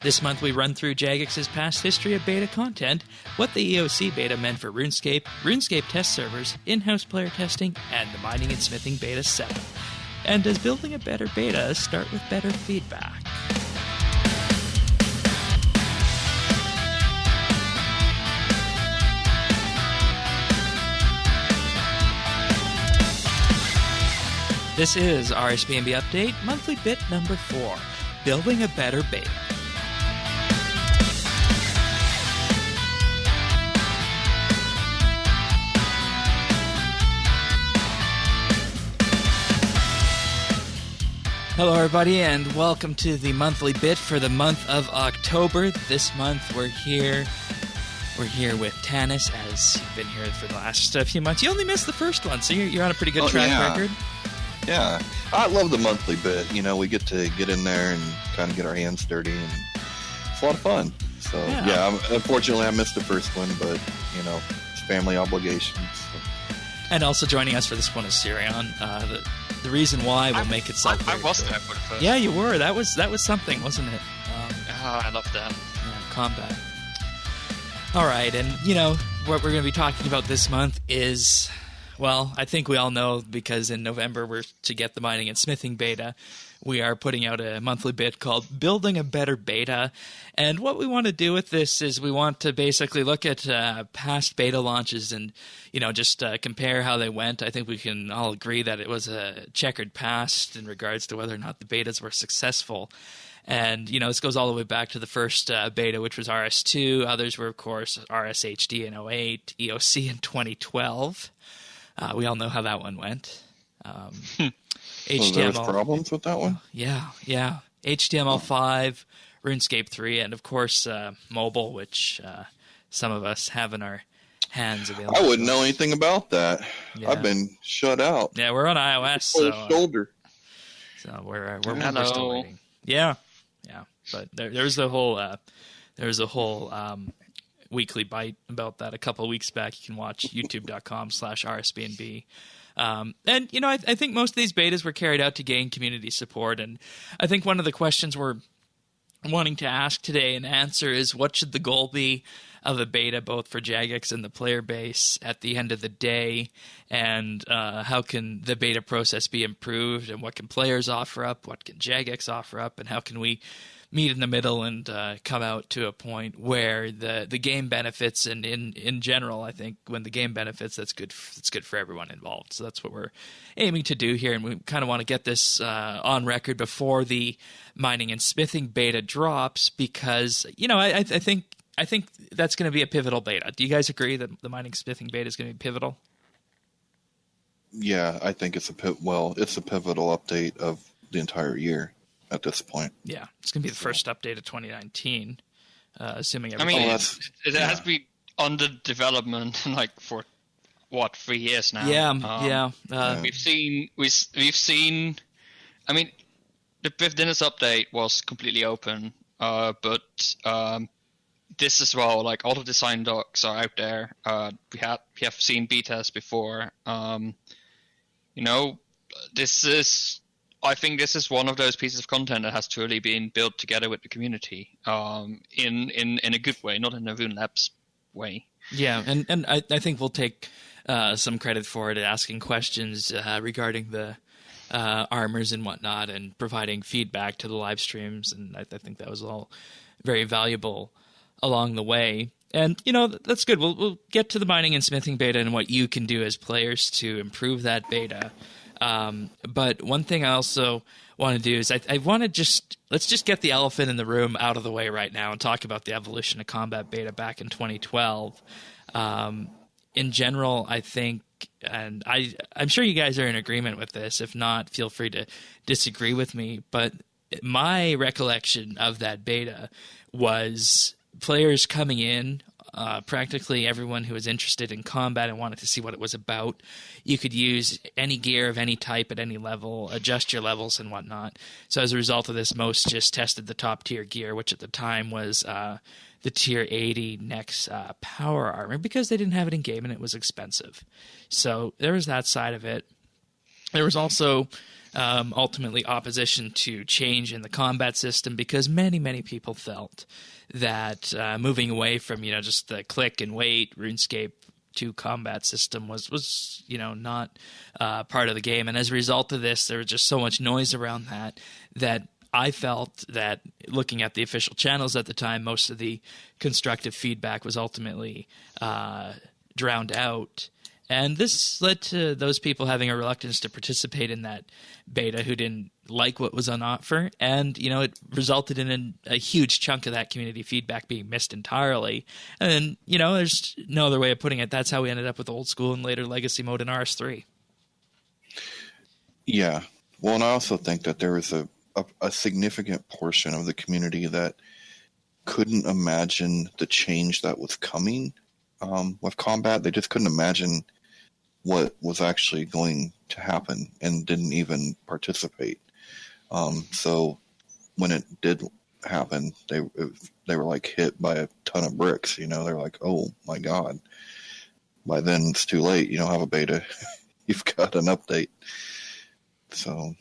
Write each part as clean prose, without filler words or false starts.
This month we run through Jagex's past history of beta content, what the EOC beta meant for RuneScape, RuneScape Test Servers, in-house player testing, and the mining and smithing beta 7. And does building a better beta start with better feedback? This is RSBANDB Update, monthly bit number 4, Building a Better Beta. Hello everybody and welcome to the monthly bit for the month of October. This month we're here with Tanis, as you've been here for the last few months. You only missed the first one, so you're on a pretty good track record. Yeah, I love the monthly bit. You know, we get to get in there and kind of get our hands dirty, and it's a lot of fun. So, unfortunately I missed the first one, but, you know, it's family obligations. So. And also joining us for this one is Sirion. The reason why will make itself I was there for the first. Yeah, you were. That was something, wasn't it? I love that. Yeah, combat. All right, and, you know, what we're going to be talking about this month is... Well, I think we all know because in November we're to get the mining and smithing beta. We are putting out a monthly bit called Building a Better Beta. And what we want to do with this is we want to basically look at past beta launches and, you know, just compare how they went. I think we can all agree that it was a checkered past in regards to whether or not the betas were successful. And, you know, this goes all the way back to the first beta, which was RS2. Others were, of course, RSHD in 08, EOC in 2012. We all know how that one went. HTML. There was problems with that one? Yeah. HTML5, RuneScape 3, and of course mobile, which some of us have in our hands available. I wouldn't know anything about that. Yeah. I've been shut out. Yeah, we're on iOS. So we're still waiting. Yeah. But there's the whole weekly bite about that a couple of weeks back. You can watch youtube.com/RSBANDB. And, you know, I think most of these betas were carried out to gain community support. And I think one of the questions we're wanting to ask today and answer is what should the goal be of a beta, both for Jagex and the player base at the end of the day? And how can the beta process be improved? And what can players offer up? What can Jagex offer up? And how can we meet in the middle and come out to a point where the game benefits, and in general, I think when the game benefits, that's good for everyone involved. So that's what we're aiming to do here, and we kind of want to get this on record before the mining and smithing beta drops, because, you know, I think that's going to be a pivotal beta. Do you guys agree that the mining smithing beta is going to be pivotal? Yeah, I think it's a pivotal update of the entire year. At this point, yeah, it's going to be the first update of 2019, assuming everything. I mean, it has been under development like for 3 years now. We've seen. I mean, the business update was completely open, but this as well. Like all the design docs are out there. We have seen betas before. You know, I think this is one of those pieces of content that has truly been built together with the community, in a good way, not in a Rune Labs way. Yeah, and I think we'll take some credit for it, asking questions regarding the armors and whatnot, and providing feedback to the live streams, and I think that was all very valuable along the way. And, you know, that's good. We'll get to the mining and smithing beta and what you can do as players to improve that beta. But one thing I also want to do is I want to let's just get the elephant in the room out of the way right now and talk about the evolution of combat beta back in 2012. In general, I think, and I'm sure you guys are in agreement with this. If not, feel free to disagree with me. But my recollection of that beta was players coming in, practically everyone who was interested in combat and wanted to see what it was about. You could use any gear of any type at any level, adjust your levels and whatnot. So as a result of this, most just tested the top tier gear, which at the time was the tier 80 Nex power armor, because they didn't have it in game and it was expensive. So there was that side of it. There was also ultimately opposition to change in the combat system because many people felt that moving away from just the click and wait RuneScape 2 combat system was not part of the game, and as a result of this, there was just so much noise around that I felt that looking at the official channels at the time, most of the constructive feedback was ultimately drowned out. And this led to those people having a reluctance to participate in that beta who didn't like what was on offer. And, it resulted in a huge chunk of that community feedback being missed entirely. And, there's no other way of putting it. That's how we ended up with old school and later legacy mode in RS3. Yeah. Well, and I also think that there was a significant portion of the community that couldn't imagine the change that was coming with combat. They just couldn't imagine what was actually going to happen and didn't even participate. So when it did happen, they were like hit by a ton of bricks. They're like, oh my God. By then it's too late. You don't have a beta. You've got an update. So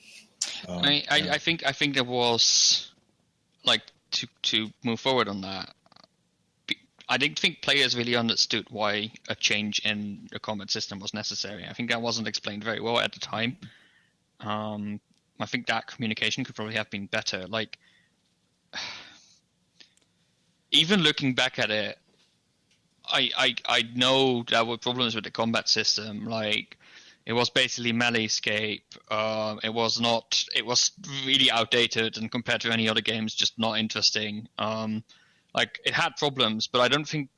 I think there was, like, to move forward on that, I didn't think players really understood why a change in the combat system was necessary. I think that wasn't explained very well at the time. I think that communication could probably have been better. Like, even looking back at it, I know there were problems with the combat system. Like, it was basically meleescape. It was really outdated, and compared to any other games, just not interesting. Like, it had problems, but I don't think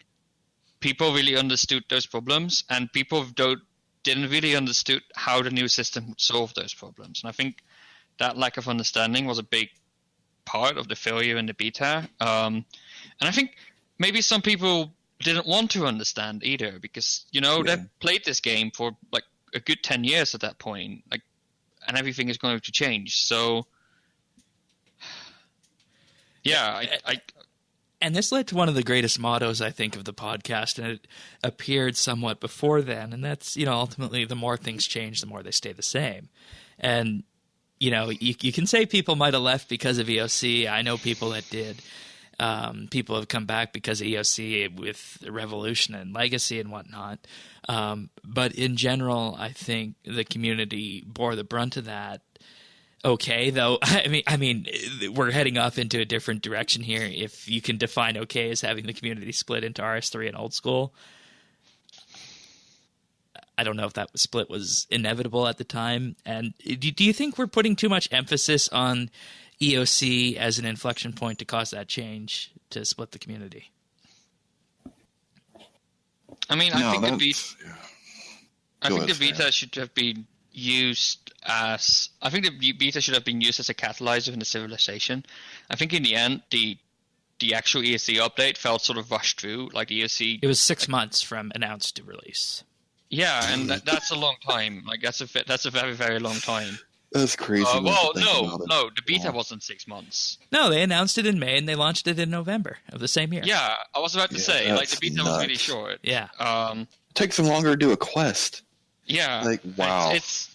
people really understood those problems, and people didn't really understood how the new system would solve those problems. And I think that lack of understanding was a big part of the failure in the beta. And I think maybe some people didn't want to understand either, because they've played this game for like a good 10 years at that point, like, and everything is going to change. So yeah, And this led to one of the greatest mottos, I think, of the podcast, and it appeared somewhat before then, and that's, ultimately the more things change, the more they stay the same. And, you can say people might have left because of EOC. I know people that did. People have come back because of EOC with Revolution and Legacy and whatnot. But in general, I think the community bore the brunt of that. Okay, though, I mean, we're heading off into a different direction here. If you can define okay as having the community split into RS3 and old school, I don't know if that split was inevitable at the time. And do you think we're putting too much emphasis on EOC as an inflection point to cause that change to split the community? I mean, I think the beta should have been used as a catalyzer in the civilization. I think in the end, the actual EOC update felt sort of rushed through. Like the EOC, it was 6 months from announced to release. Yeah, and that's a long time. Like that's a very, very long time. That's crazy. No, the beta wasn't 6 months. No, they announced it in May and they launched it in November of the same year. Yeah, I was about to say, like, the beta was really short. Yeah. It takes them longer to do a quest. Yeah. Like, wow. It's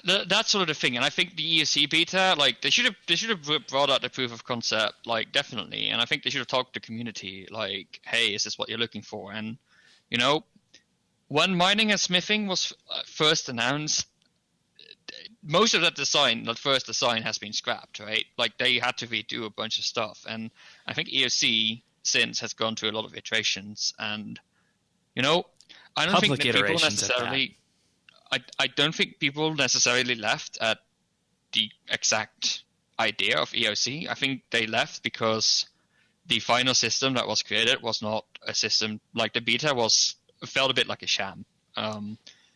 that's sort of the thing, and I think the EOC beta, like, they should have brought out the proof of concept, like, definitely, and I think they should have talked to the community, like, hey, is this what you're looking for? And when mining and smithing was first announced, most of that first design has been scrapped, right? Like, they had to redo a bunch of stuff, and I think EOC since has gone through a lot of iterations, and I don't think that people necessarily. I don't think people necessarily left at the exact idea of EOC. I think they left because the final system that was created was not a system. Like, the beta felt a bit like a sham.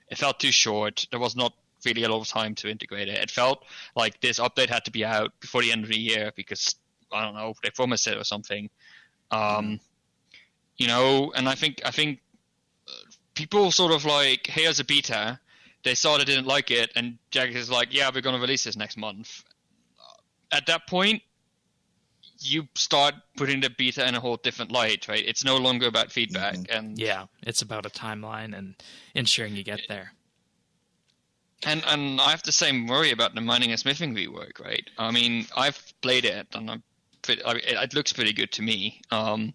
It felt too short. There was not really a lot of time to integrate it. It felt like this update had to be out before the end of the year because, I don't know, they promised it or something. And I think people sort of like, here's a beta. They saw they didn't like it, and Jagex is like, yeah, we're going to release this next month. At that point, you start putting the beta in a whole different light, right? It's no longer about feedback. And yeah, it's about a timeline and ensuring you get there. And I have the same worry about the mining and smithing rework, right? I mean, I've played it, and it looks pretty good to me. But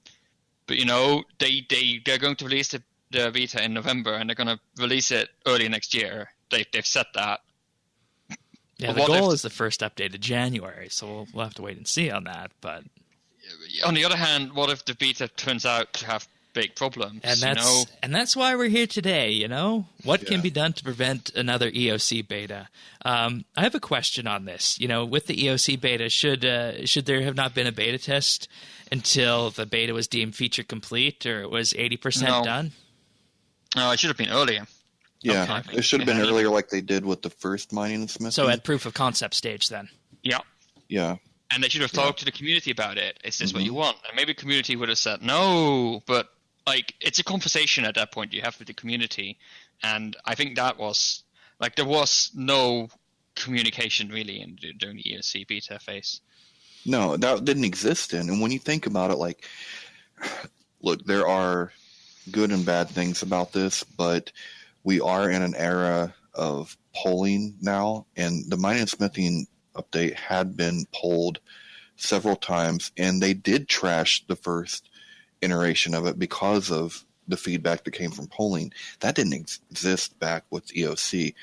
they're going to release the beta in November, and they're going to release it early next year. They've set that. Yeah, the goal is the first update of January, so we'll have to wait and see on that. But on the other hand, what if the beta turns out to have big problems? And that's why we're here today. What can be done to prevent another EOC beta? I have a question on this. With the EOC beta, should there have not been a beta test until the beta was deemed feature complete, or it was 80% done? No, it should have been earlier. Yeah, okay. It should have been earlier, like they did with the first mining and smithing. So at proof of concept stage, then. Yeah. Yeah. And they should have talked to the community about it. Is this what you want? And maybe the community would have said no, but it's a conversation at that point you have with the community. And I think that was there was no communication really during the EOC beta phase. No, that didn't exist then. And when you think about it, look, there are good and bad things about this, but we are in an era of polling now, and the mining and smithing update had been polled several times, and they did trash the first iteration of it because of the feedback that came from polling. That didn't exist back with EOC.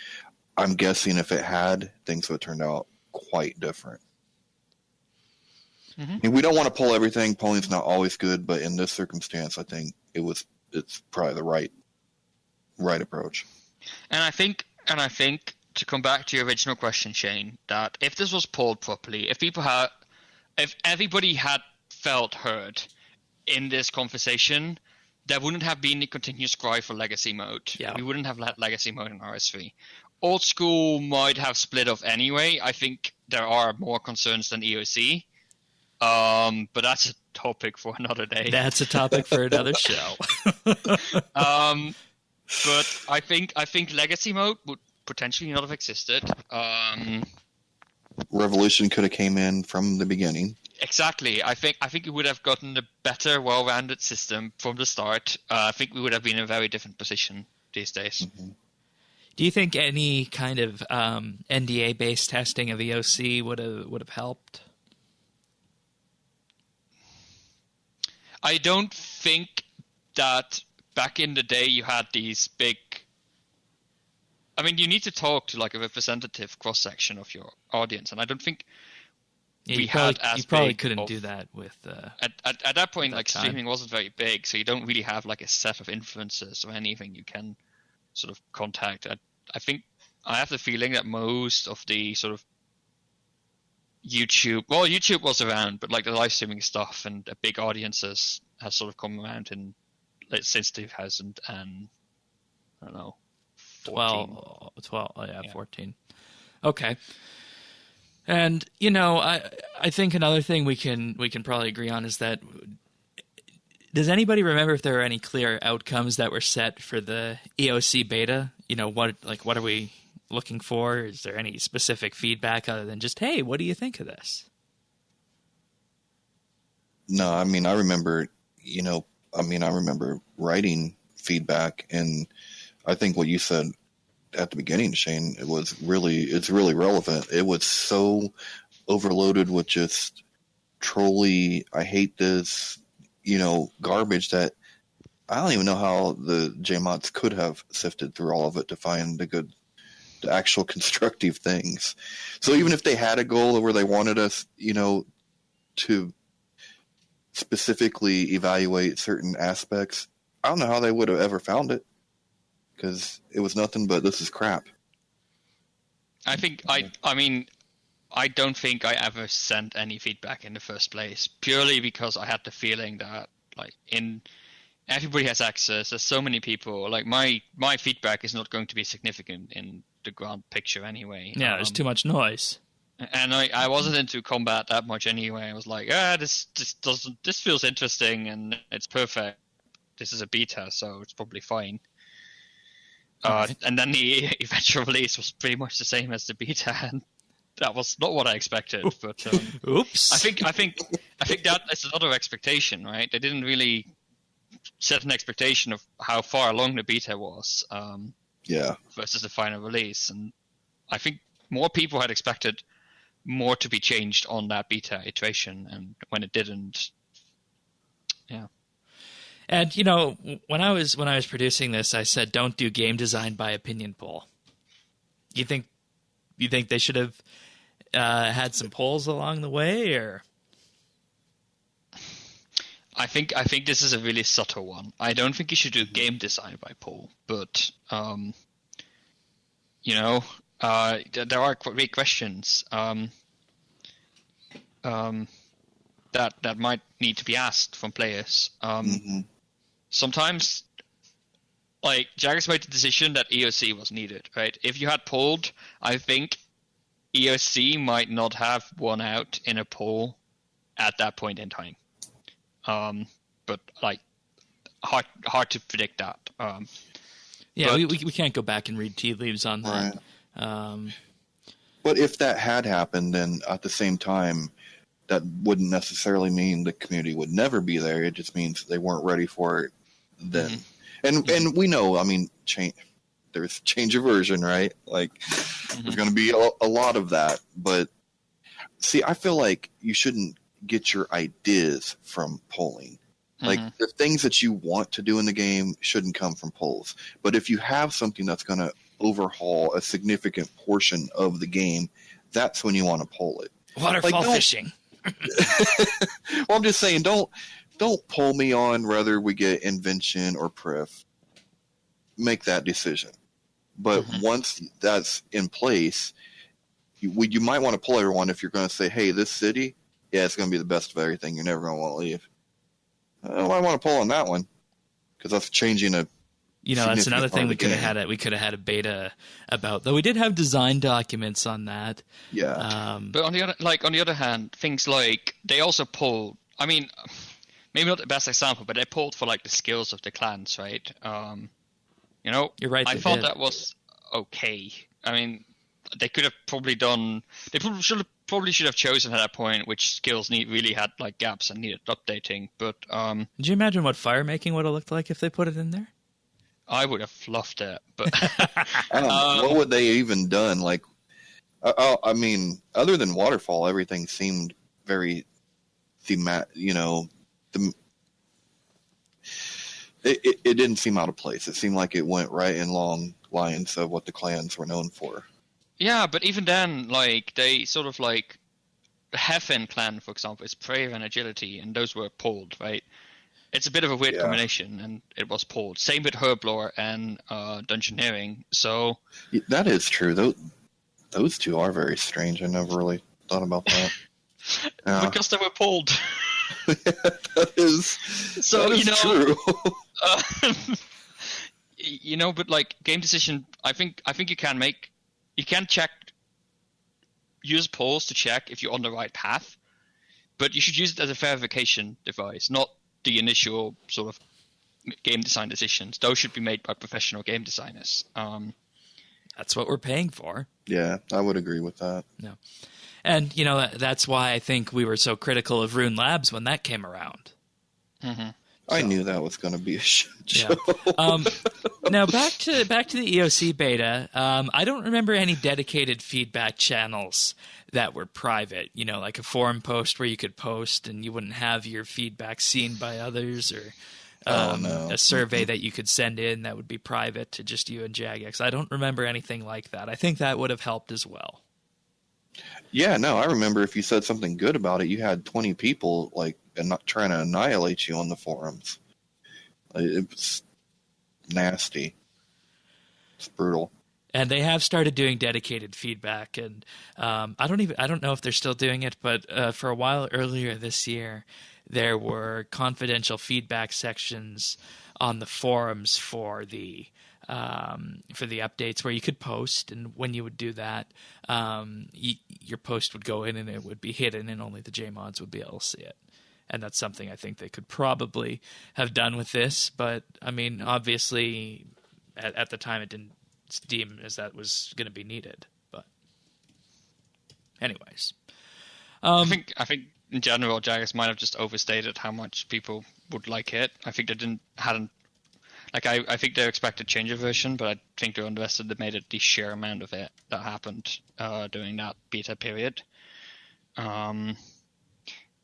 I'm guessing if it had, things would have turned out quite different. Mm-hmm. And we don't want to poll everything. Polling's not always good, but in this circumstance, I think it's probably the right approach. And I think to come back to your original question, Shane, that if this was polled properly, if everybody had felt heard in this conversation, there wouldn't have been the continuous cry for legacy mode. Yeah. We wouldn't have had legacy mode in RS3. Old school might have split off anyway. I think there are more concerns than EOC. But that's a topic for another day. That's a topic for another show. But I think legacy mode would potentially not have existed. Revolution could have came in from the beginning. Exactly. I think we would have gotten a better, well-rounded system from the start. I think we would have been in a very different position these days. Mm-hmm. Do you think any kind of NDA-based testing of EOC would have helped? I don't think that back in the day you had these big... I mean, you need to talk to a representative cross-section of your audience, and I don't think you probably couldn't do that with... At that point, streaming wasn't very big, so you don't really have a set of influencers or anything you can sort of contact. I have the feeling that most of the sort of YouTube was around, but the live streaming stuff and the big audiences has sort of come around since 2000 and I don't know, 12. 14. Okay. And I think another thing we can probably agree on is that, does anybody remember if there are any clear outcomes that were set for the EOC beta? What are we looking for? Is there any specific feedback other than just, hey, what do you think of this? No, I mean, I remember writing feedback, and I think what you said at the beginning, Shane, it's really relevant. It was so overloaded with just trolly, I hate this, garbage that I don't even know how the JMods could have sifted through all of it to find the actual constructive things. So even if they had a goal where they wanted us, to specifically evaluate certain aspects, I don't know how they would have ever found it, because it was nothing but this is crap. I don't think I ever sent any feedback in the first place, purely because I had the feeling that everybody has access. There's so many people. My feedback is not going to be significant in the grand picture anyway. Yeah, there's too much noise. And I wasn't into combat that much anyway. I was like, this feels interesting and it's perfect. This is a beta, so it's probably fine. And then the eventual release was pretty much the same as the beta, and that was not what I expected. But oops. I think that is another expectation, right? They didn't really set an expectation of how far along the beta was. Yeah. Versus the final release, and I think more people had expected more to be changed on that beta iteration, and when it didn't, yeah. And when I was producing this, I said, "Don't do game design by opinion poll." You think they should have had some polls along the way, or? I think this is a really subtle one. I don't think you should do game design by poll, but there are great questions that might need to be asked from players. Sometimes, like, Jagex made the decision that EOC was needed, right? If you had polled, I think EOC might not have won out in a poll at that point in time. But like, hard to predict that. We can't go back and read tea leaves on that. Right. But if that had happened, then at the same time, that wouldn't necessarily mean the community would never be there. It just means they weren't ready for it then. And we know, I mean, there's change of version, right? Like, there's going to be a lot of that. But see, I feel like you shouldn't get your ideas from polling. Like, the things that you want to do in the game shouldn't come from polls. But if you have something that's going to overhaul a significant portion of the game, that's when you want to poll it. Waterfall fishing. Well, I'm just saying, don't poll me on whether we get invention or pref. Make that decision. But once that's in place, you might want to poll everyone if you're going to say, hey, this city, yeah, it's going to be the best of everything. You're never going to want to leave. I want to poll on that one because that's changing a. That's another thing we could have had. We could have had a beta about, though we did have design documents on that. Yeah. But on the other hand, things like they also polled. I mean, maybe not the best example, but they polled for like the skills of the clans, right? You're right. I thought that was okay. I mean, they could have probably done. They probably should have chosen at that point which skills really had like gaps and needed updating. But did you imagine what fire making would have looked like if they put it in there? I would have loved it, but what would they even done? Like, I mean, other than waterfall, everything seemed very thematic. It didn't seem out of place. It seemed like it went right in long lines of what the clans were known for. Yeah, but even then, like, they sort of like the Hefen clan, for example, is prayer and agility, and those were pulled, right? It's a bit of a weird combination, and it was pulled. Same with Herblore and Dungeoneering. So that is true. Those two are very strange. I never really thought about that. Because they were pulled. That is true. But like game decision, I think you can use polls to check if you're on the right path, but you should use it as a verification device, not the initial sort of game design decisions. Those should be made by professional game designers. That's what we're paying for. Yeah, I would agree with that. No. And, that's why I think we were so critical of Rune Labs when that came around. I knew that was going to be a shit show. Yeah. Now, back to the EOC beta, I don't remember any dedicated feedback channels that were private, like a forum post where you could post and you wouldn't have your feedback seen by others, or a survey that you could send in that would be private to just you and Jagex. I don't remember anything like that. I think that would have helped as well. Yeah, no, I remember if you said something good about it, you had 20 people and not trying to annihilate you on the forums. It was nasty. It's brutal. And they have started doing dedicated feedback, and I don't know if they're still doing it, but for a while earlier this year, there were confidential feedback sections on the forums for the updates where you could post, and when you would do that, your post would go in and it would be hidden, and only the JMods would be able to see it. And that's something I think they could probably have done with this, but I mean, obviously, at the time, it didn't deem as that was going to be needed. But, anyways, I think in general, Jagex might have just overstated how much people would like it. I think they hadn't. Like I think they expected to change the version, but I think they underestimated the sheer amount of it that happened during that beta period. And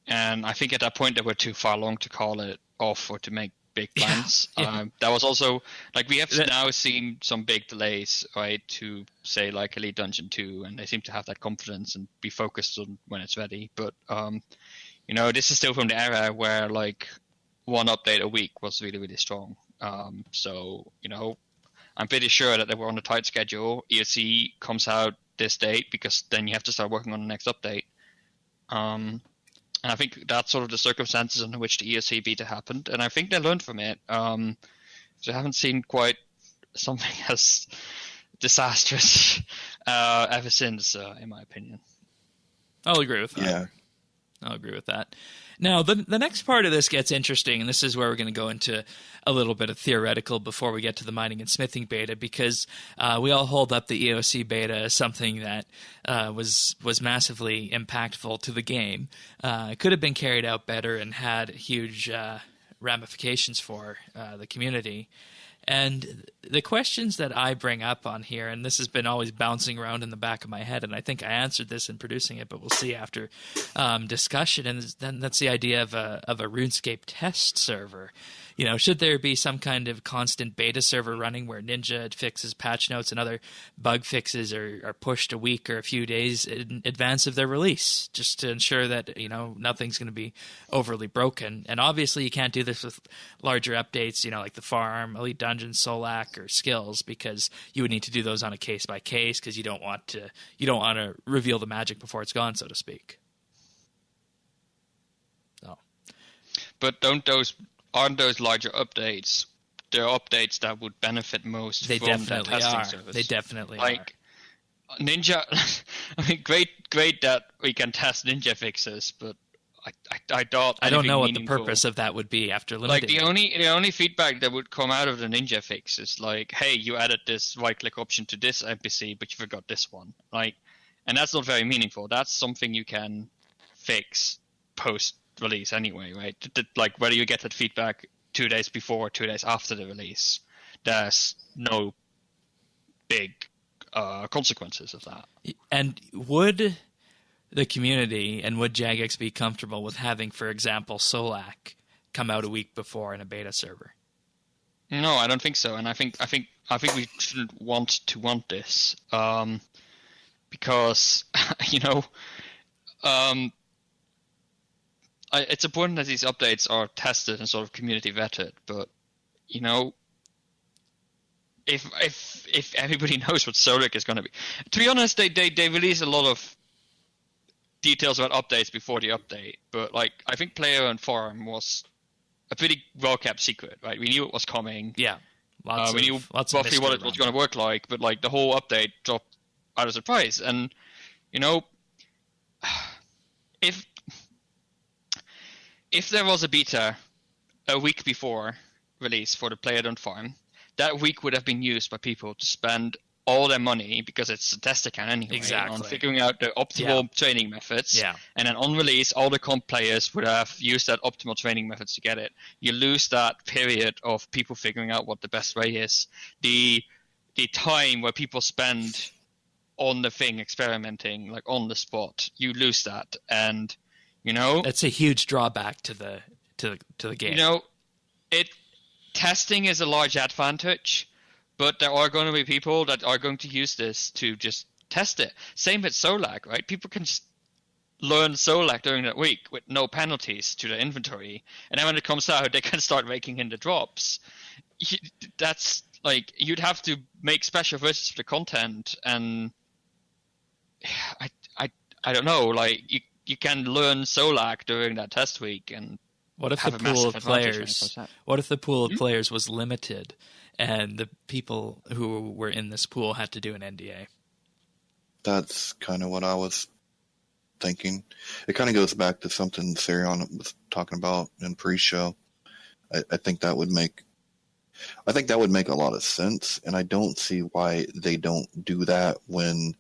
I think at that point they were too far along to call it off or to make big plans. Yeah. That was also like we have now seen some big delays, right, to say like Elite Dungeon 2, and they seem to have that confidence and be focused on when it's ready. But this is still from the era where like one update a week was really, really strong. So I'm pretty sure that they were on a tight schedule. ESC comes out this date because then you have to start working on the next update. And I think that's sort of the circumstances under which the ESC beta happened, and I think they learned from it. So I haven't seen quite something as disastrous ever since, in my opinion. I'll agree with that. Yeah. I'll agree with that. Now, the next part of this gets interesting, and this is where we're going to go into a little bit of theoretical before we get to the mining and smithing beta, because we all hold up the EOC beta as something that was massively impactful to the game. It could have been carried out better and had huge ramifications for the community. And the questions that I bring up on here, and this has been always bouncing around in the back of my head, and I think I answered this in producing it, but we'll see after discussion, and then that's the idea of a RuneScape test server. Should there be some kind of constant beta server running where Ninja fixes patch notes and other bug fixes are pushed a week or a few days in advance of their release, just to ensure that, nothing's going to be overly broken? And obviously you can't do this with larger updates, like the Farm, Elite Dungeon, Solak, or Skills, because you would need to do those on a case by case, because you don't want to reveal the magic before it's gone, so to speak. So. But aren't those larger updates? They're updates that would benefit most from that testing service. They definitely like are. Ninja. I mean, great that we can test Ninja fixes, but I don't know what the purpose of that would be after limiting. Like the only feedback that would come out of the Ninja fix is like, hey, you added this right-click option to this NPC, but you forgot this one. And that's not very meaningful. That's something you can fix post-release anyway, right? Like whether you get that feedback 2 days before, 2 days after the release, there's no big consequences of that. And would the community and would Jagex be comfortable with having, for example, Solak come out a week before in a beta server? No, I don't think so. And I think we shouldn't want this because it's important that these updates are tested and sort of community vetted. But if everybody knows what Solak is going to be, to be honest, they release a lot of details about updates before the update, but I think Player and Forum was a pretty well kept secret, right? We knew it was coming. Yeah, we knew roughly what it was going to work like, but the whole update dropped out of surprise. And if there was a beta a week before release for the Player Don't Farm, that week would have been used by people to spend all their money, because it's a test account anyway, on figuring out the optimal training methods. Yeah. And then on release, all the comp players would have used that optimal training methods to get it. You lose that period of people figuring out what the best way is. The time where people spend on the thing experimenting, on the spot, you lose that. And that's a huge drawback to the game. Testing is a large advantage, but there are going to be people that are going to use this to just test it. Same with Solak, right? People can just learn Solak during that week with no penalties to their inventory, and then when it comes out, they can start raking in the drops. That's you'd have to make special versions of the content, and I don't know. You can learn Solak during that test week, and what if the pool of players? What if the pool of players was limited, and the people who were in this pool had to do an NDA? That's kind of what I was thinking. It kind of goes back to something Sirion was talking about in pre-show. I think that would make a lot of sense, and I don't see why they don't do that when.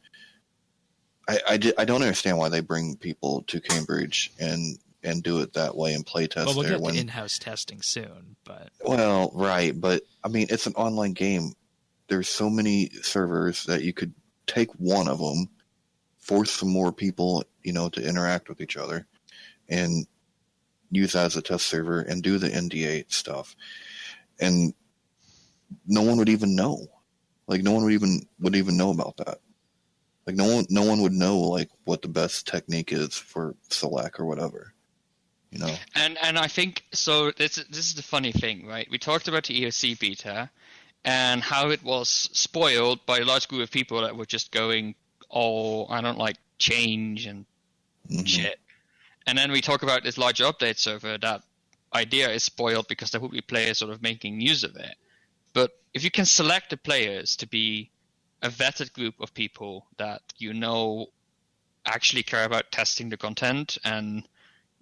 I don't understand why they bring people to Cambridge and and do it that way and play test well, we'll there. Get to in-house testing soon, but well, right, but I mean, it's an online game. There's so many servers that you could take one of them, force some more people, to interact with each other, and use that as a test server and do the NDA stuff, and no one would even know. Like, no one would even know about that. Like, no one would know, like, what the best technique is for select or whatever, And I think, so this is the funny thing, right? We talked about the EOC beta and how it was spoiled by a large group of people that were just going, oh, I don't like change and shit. And then we talk about this large update server. That idea is spoiled because there will be players sort of making use of it. But if you can select the players to be a vetted group of people that actually care about testing the content, and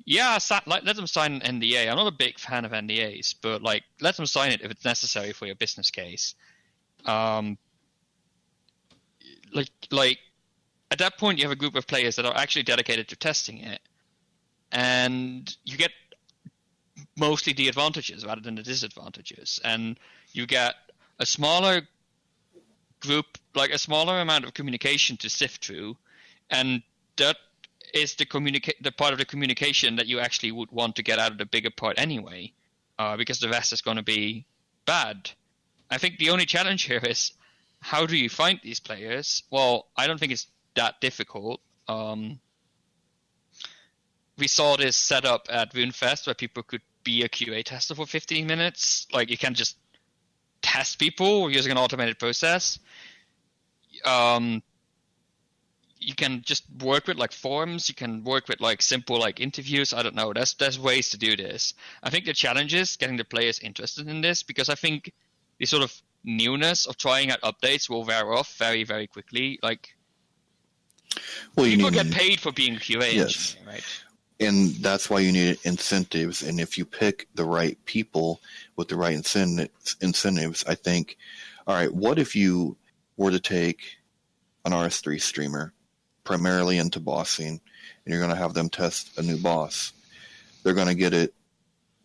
let them sign an NDA. I'm not a big fan of NDAs, but like, let them sign it if it's necessary for your business case. Like at that point, you have a group of players that are actually dedicated to testing it, and you get mostly the advantages rather than the disadvantages, and you get a smaller group, like a smaller amount of communication to sift through, and that is the part of the communication that you actually would want to get out of the bigger part anyway, because the rest is going to be bad. I think the only challenge here is, how do you find these players? Well, I don't think it's that difficult. We saw this set up at RuneFest where people could be a QA tester for 15 minutes. Like, you can just test people using an automated process. You can just work with like forums. You can work with like simple like interviews. I don't know. There's ways to do this. I think the challenge is getting the players interested in this, because I think the sort of newness of trying out updates will wear off very, very quickly. Like, people get paid for being QA engineer, right? And that's why you need incentives. And if you pick the right people with the right incentives, I think, all right, what if you were to take an RS3 streamer primarily into bossing, and you're going to have them test a new boss? They're going to get it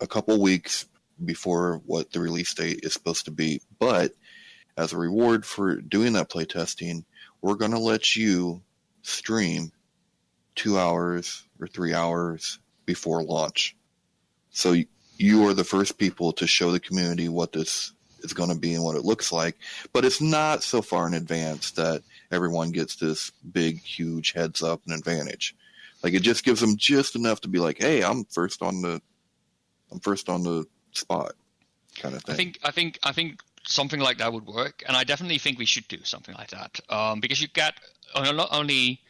a couple weeks before what the release date is supposed to be. But as a reward for doing that playtesting, we're going to let you stream 2 hours or 3 hours before launch. So you are the first people to show the community what this is going to be and what it looks like. But it's not so far in advance that everyone gets this big, huge heads up and advantage. Like, it just gives them just enough to be like, hey, I'm first on the spot, kind of thing. I think something like that would work, and I definitely think we should do something like that. Because you get not only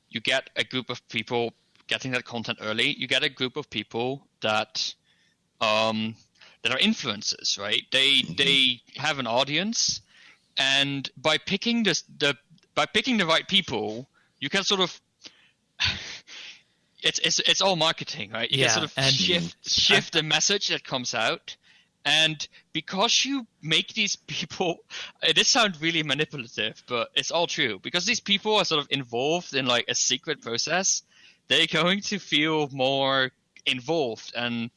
you get a group of people getting that content early, you get a group of people that are influencers, right? They have an audience, and by picking the right people, you can sort of it's all marketing, right? You can sort of shift the message that comes out. And because you make these people, this sounds really manipulative, but it's all true. Because these people are sort of involved in like a secret process, they're going to feel more involved and,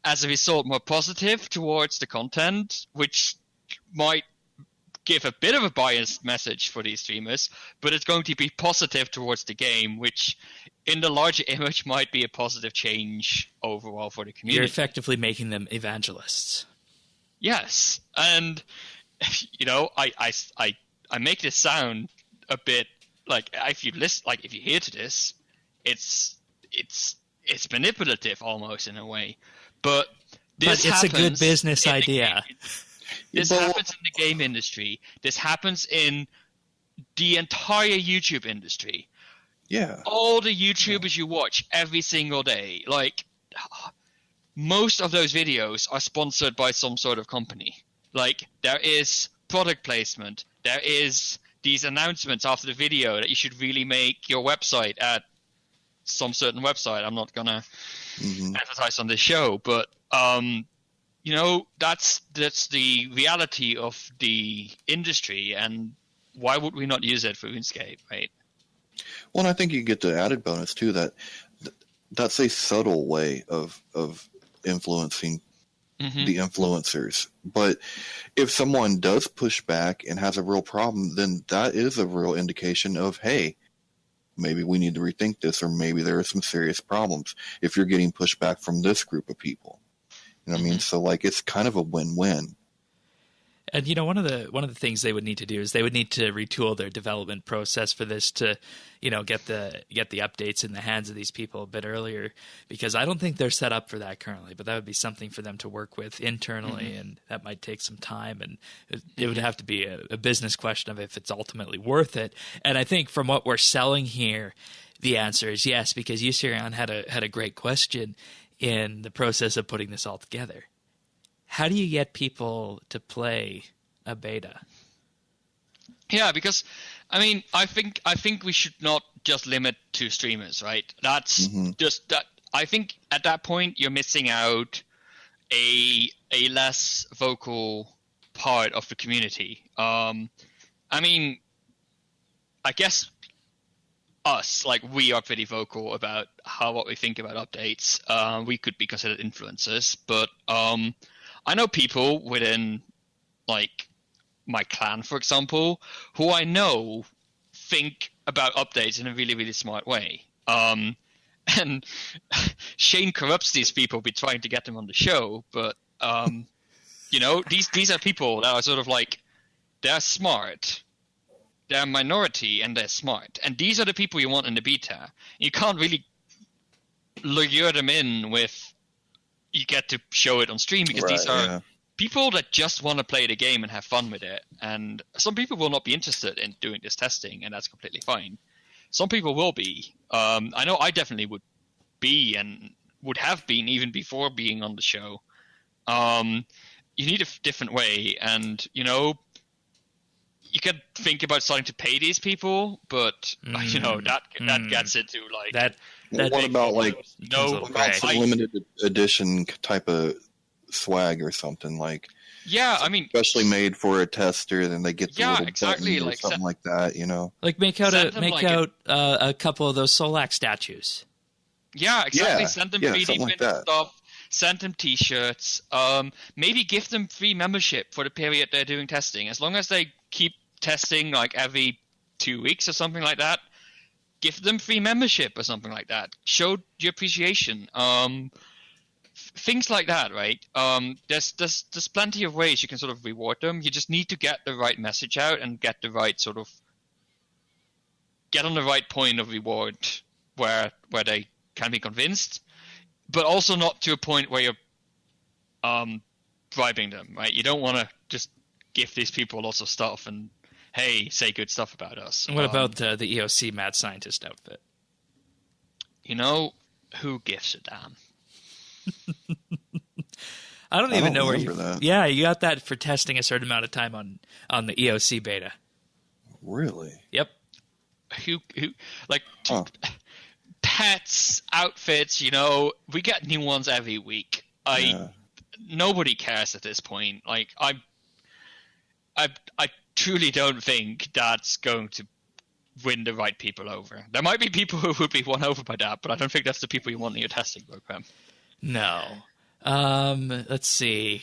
as a result, more positive towards the content, which might give a bit of a biased message for these streamers, but it's going to be positive towards the game, which in the larger image might be a positive change overall for the community. You're effectively making them evangelists. Yes, and I make this sound a bit like, if you listen, like if you hear to this, it's manipulative almost in a way, but it's a good business idea. This happens in the game industry. This happens in the entire YouTube industry. Yeah, all the YouTubers you watch every single day, like, most of those videos are sponsored by some sort of company. Like, there is product placement. There is these announcements after the video that you should really make your website at some certain website. I'm not going to advertise on this show, but, that's the reality of the industry, and why would we not use it for RuneScape, right? Well, and I think you get the added bonus, too, that that's a subtle way of influencing the influencers. But if someone does push back and has a real problem, then that is a real indication of, hey, maybe we need to rethink this, or maybe there are some serious problems if you're getting pushback from this group of people. You know what I mean? So like, it's kind of a win-win. And one of the things they would need to do is they would need to retool their development process for this to, get the updates in the hands of these people a bit earlier, because I don't think they're set up for that currently. But that would be something for them to work with internally, and that might take some time. And it would have to be a business question of if it's ultimately worth it. And I think from what we're selling here, the answer is yes, because Yusirian had a great question in the process of putting this all together. How do you get people to play a beta? Yeah, because I think we should not just limit to streamers, right? That's just that. I think at that point you're missing out a less vocal part of the community. I guess us, like, we are pretty vocal about what we think about updates. We could be considered influencers, but I know people within, like, my clan, for example, who I know think about updates in a really, really smart way. And Shane corrupts these people by trying to get them on the show, but these are people that are sort of like, they're smart, they're a minority, and they're smart, and these are the people you want in the beta. You can't really lure them in with, you get to show it on stream, because these are people that just want to play the game and have fun with it. And some people will not be interested in doing this testing, and that's completely fine. Some people will be. I know I definitely would be, and would have been even before being on the show. You need a different way, and you could think about starting to pay these people, but that gets it to like that. What about like some limited edition type of swag or something, like? Yeah, especially made for a tester, then they get the little exactly, like something like that, Like make out a couple of those Solak statues. Yeah, exactly. Yeah, send them 3D like printed stuff. Send them T-shirts. Maybe give them free membership for the period they're doing testing, as long as they keep testing like every 2 weeks or something like that. Give them free membership or something like that. Show your appreciation. Things like that, right? There's plenty of ways you can sort of reward them. You just need to get the right message out and get the right sort of get on the right point of reward where they can be convinced, but also not to a point where you're bribing them, right? You don't want to just give these people lots of stuff and, hey, say good stuff about us. What about the EOC Mad Scientist outfit? Who gives a damn? I don't even know where you. That. Yeah, you got that for testing a certain amount of time on the EOC beta. Really? Yep. Who like pets, outfits? We get new ones every week. Nobody cares at this point. Like I truly don't think that's going to win the right people over. There might be people who would be won over by that, but I don't think that's the people you want in your testing program. No. Let's see.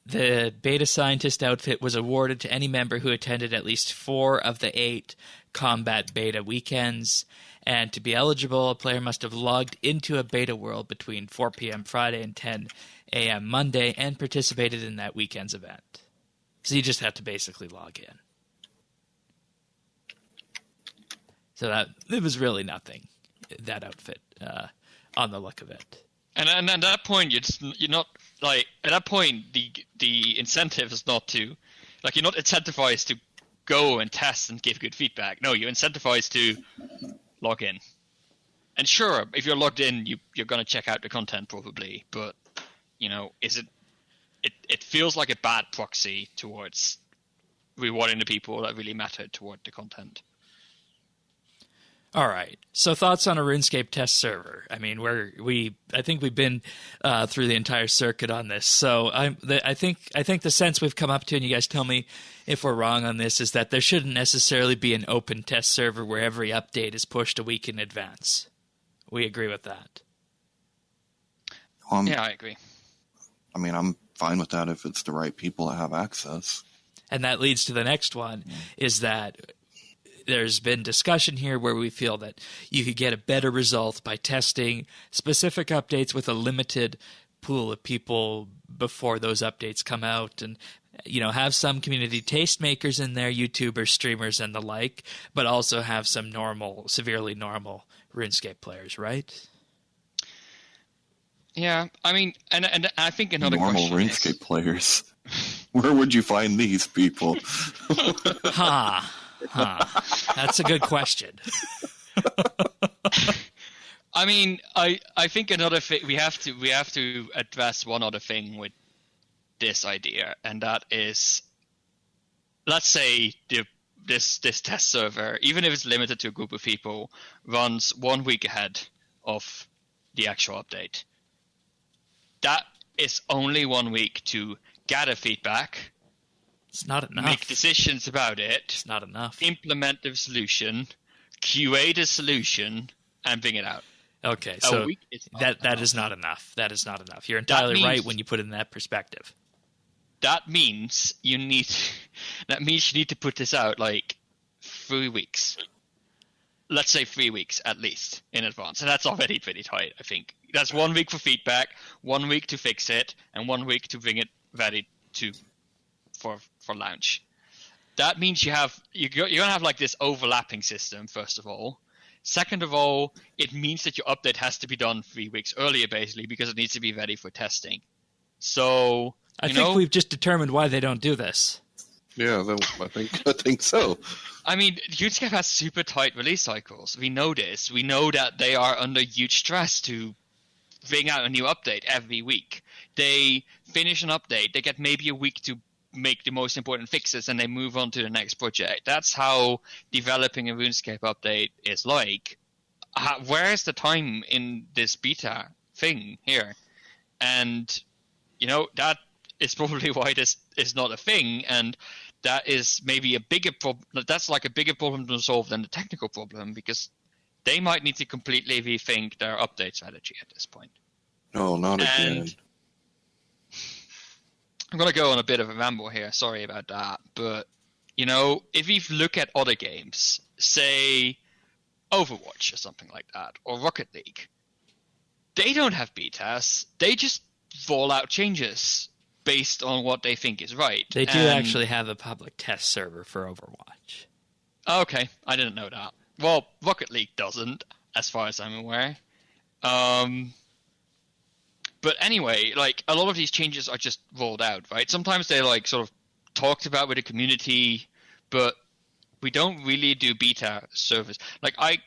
The beta scientist outfit was awarded to any member who attended at least 4 of the 8 combat beta weekends. And to be eligible, a player must have logged into a beta world between 4 p.m. Friday and 10 a.m. Monday and participated in that weekend's event. So you just have to basically log in. So that it was really nothing, that outfit, on the look of it. And at that point, you're not like, at that point the incentive is not to, like, you're not incentivized to go and test and give good feedback. No, you're incentivized to log in. And sure, if you're logged in, you're going to check out the content probably, but it feels like a bad proxy towards rewarding the people that really matter toward the content. All right. So thoughts on a RuneScape test server? I mean, I think we've been through the entire circuit on this. So I think the sense we've come up to, and you guys tell me if we're wrong on this, is that there shouldn't necessarily be an open test server where every update is pushed a week in advance. We agree with that. Yeah, I agree. I mean, I'm fine with that if it's the right people that have access. And that leads to the next one, is that there's been discussion here where we feel that you could get a better result by testing specific updates with a limited pool of people before those updates come out, and have some community tastemakers in there, YouTubers, streamers, and the like, but also have some severely normal RuneScape players, right? Yeah, I mean, and I think another normal question RuneScape players. Where would you find these people? That's a good question. I mean, I think another thing we have to address one other thing with this idea, and that is, let's say this test server, even if it's limited to a group of people, runs 1 week ahead of the actual update. That is only 1 week to gather feedback. It's not enough. Make decisions about it. It's not enough. Implement the solution, QA the solution, and bring it out. Okay, so that is not enough. That is not enough. You're entirely right when you put it in that perspective. That means you need to put this out like 3 weeks. Let's say 3 weeks at least in advance, and that's already pretty tight. I think that's 1 week for feedback, 1 week to fix it, and 1 week to bring it ready for launch. That means you're gonna have like this overlapping system. First of all, second of all, it means that your update has to be done 3 weeks earlier, basically, because it needs to be ready for testing. So I think we've just determined why they don't do this. Yeah, I think so. I mean, RuneScape has super tight release cycles. We know this. We know that they are under huge stress to bring out a new update every week. They finish an update, they get maybe a week to make the most important fixes, and they move on to the next project. That's how developing a RuneScape update is like. Where's the time in this beta thing here? And, that is probably why this is not a thing, and that is maybe a bigger problem. That's like a bigger problem to solve than the technical problem, because they might need to completely rethink their update strategy at this point. No, not again. I'm going to go on a bit of a ramble here. Sorry about that. But, if you look at other games, say Overwatch or something like that, or Rocket League, they don't have betas. They just roll out changes based on what they think is right. They do actually have a public test server for Overwatch. Okay, I didn't know that. Well, Rocket League doesn't, as far as I'm aware. But anyway, like, a lot of these changes are just rolled out, right? Sometimes they're like sort of talked about with the community, but we don't really do beta servers. Like,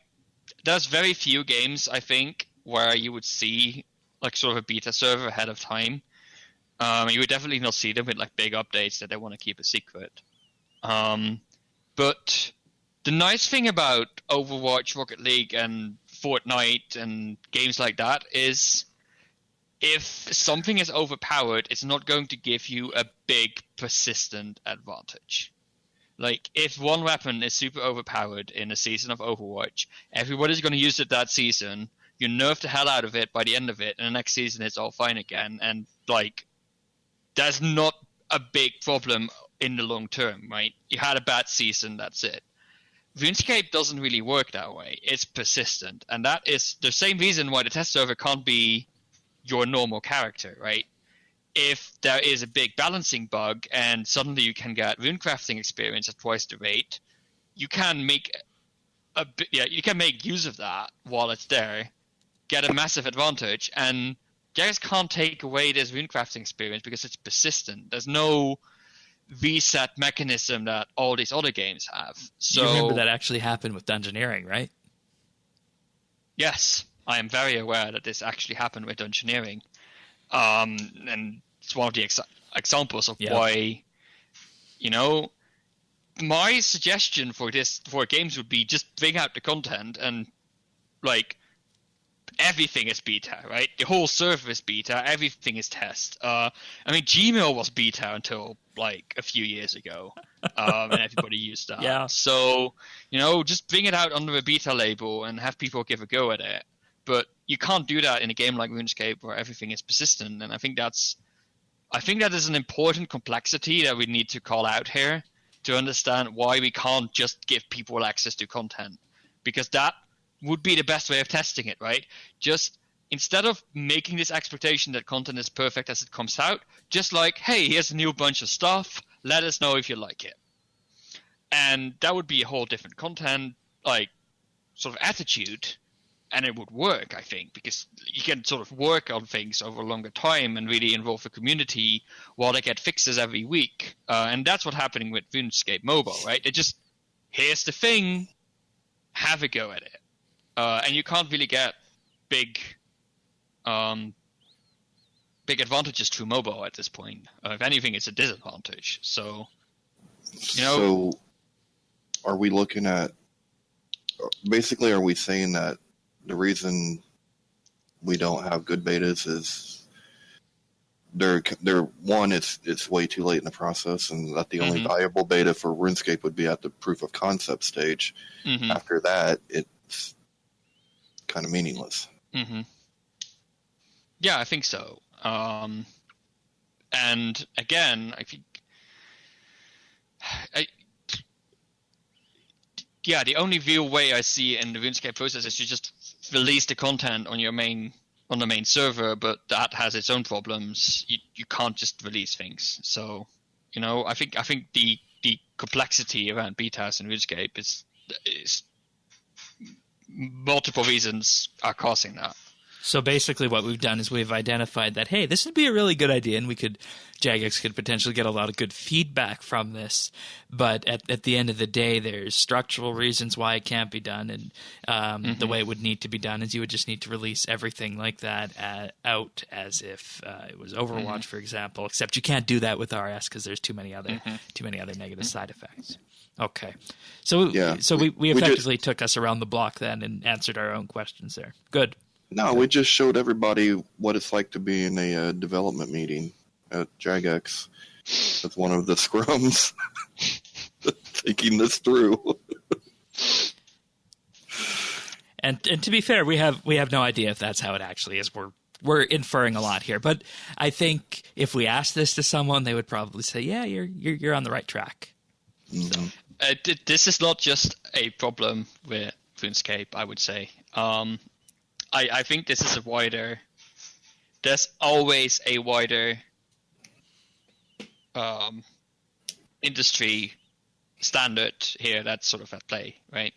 there's very few games, I think, where you would see like sort of a beta server ahead of time. You would definitely not see them with like big updates that they want to keep a secret. But the nice thing about Overwatch, Rocket League, and Fortnite and games like that is, if something is overpowered, it's not going to give you a big persistent advantage. Like, if one weapon is super overpowered in a season of Overwatch, everybody's going to use it that season. You nerf the hell out of it by the end of it, and the next season it's all fine again. And, like, that's not a big problem in the long term, right? You had a bad season, that's it. RuneScape doesn't really work that way. It's persistent. And that is the same reason why the test server can't be your normal character, right? If there is a big balancing bug and suddenly you can get runecrafting experience at twice the rate, you can make use of that while it's there, get a massive advantage, and Jagex can't take away this runecrafting experience because it's persistent. There's no reset mechanism that all these other games have. So you remember that actually happened with Dungeoneering, right? Yes, I am very aware that this actually happened with Dungeoneering. And it's one of the examples of why, my suggestion for games would be just bring out the content and like everything is beta, right? The whole server is beta, everything is test. I mean, Gmail was beta until like a few years ago, and everybody used that. Yeah. So, just bring it out under a beta label and have people give a go at it. But you can't do that in a game like RuneScape where everything is persistent, and I think that is an important complexity that we need to call out here to understand why we can't just give people access to content, because that would be the best way of testing it, right? Just instead of making this expectation that content is perfect as it comes out, just like, hey, here's a new bunch of stuff, let us know if you like it. And that would be a whole different content, like, sort of attitude, and it would work, I think, because you can sort of work on things over a longer time and really involve the community while they get fixes every week. And that's what's happening with RuneScape Mobile, right? They just, here's the thing, have a go at it. And you can't really get big advantages through mobile at this point. If anything, it's a disadvantage. So, So, are we looking at? Basically, are we saying that the reason we don't have good betas is it's way too late in the process, and that the only viable beta for RuneScape would be at the proof of concept stage. After that, it's kind of meaningless. Yeah, I think so. And again, I think, the only real way I see in the RuneScape process is to just release the content on the main server, but that has its own problems. You can't just release things. So, I think the complexity around betas in RuneScape is multiple reasons are causing that. So basically what we've done is we've identified that, hey, this would be a really good idea, and Jagex could potentially get a lot of good feedback from this. But at the end of the day, there's structural reasons why it can't be done. And the way it would need to be done is you would just need to release everything like that out as if it was Overwatch, for example, except you can't do that with RS because there's too many other negative side effects. Okay. So we effectively took us around the block then and answered our own questions there. Good. No, we just showed everybody what it's like to be in a development meeting at Jagex as one of the scrums thinking this through. And to be fair, we have no idea if that's how it actually is. We're inferring a lot here, but I think if we asked this to someone, they would probably say, "Yeah, you're on the right track." Mm-hmm. So. This is not just a problem with RuneScape, I would say. I think this is there's always a wider industry standard here that's sort of at play, right?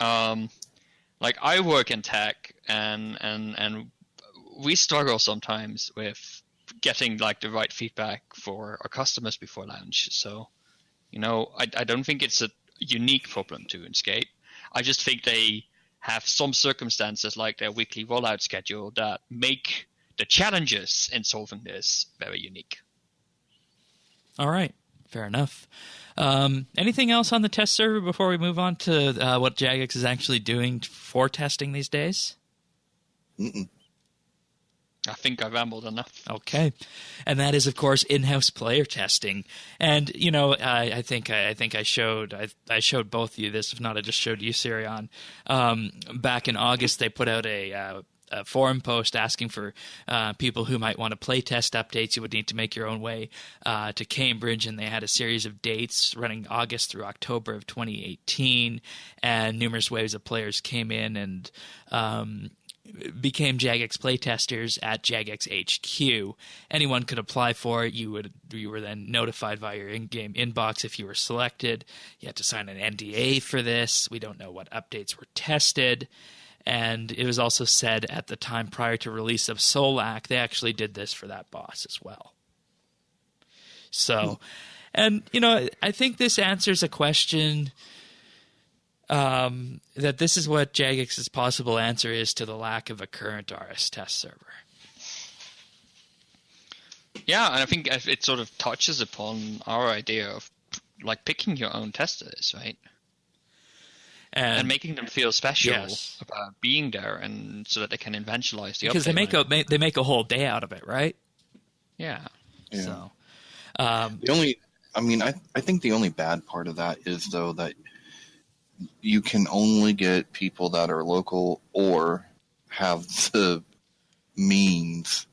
Like I work in tech and we struggle sometimes with getting like the right feedback for our customers before launch. So, I don't think it's a unique problem to RuneScape. I just think they have some circumstances like their weekly rollout schedule that make the challenges in solving this very unique. All right. Fair enough. Anything else on the test server before we move on to what Jagex is actually doing for testing these days? I think I rambled enough. Okay. And that is, of course, in-house player testing. And, I think I showed both of you this. If not, I just showed you, Sirion. Back in August, they put out a forum post asking for people who might want to play test updates. You would need to make your own way to Cambridge, and they had a series of dates running August through October of 2018, and numerous waves of players came in and became Jagex playtesters at Jagex HQ. Anyone could apply for it. You were then notified via your in-game inbox if you were selected. You had to sign an NDA for this. We don't know what updates were tested. And it was also said at the time prior to release of Solak, they actually did this for that boss as well. So, and, I think this answers a question that this is what Jagex's possible answer is to the lack of a current RS test server. Yeah, and I think it sort of touches upon our idea of like picking your own testers, right? And making them feel special about being there, and so that they can evangelize the update. Because they make a whole day out of it, right? Yeah. So I think the only bad part of that is though that you can only get people that are local or have the means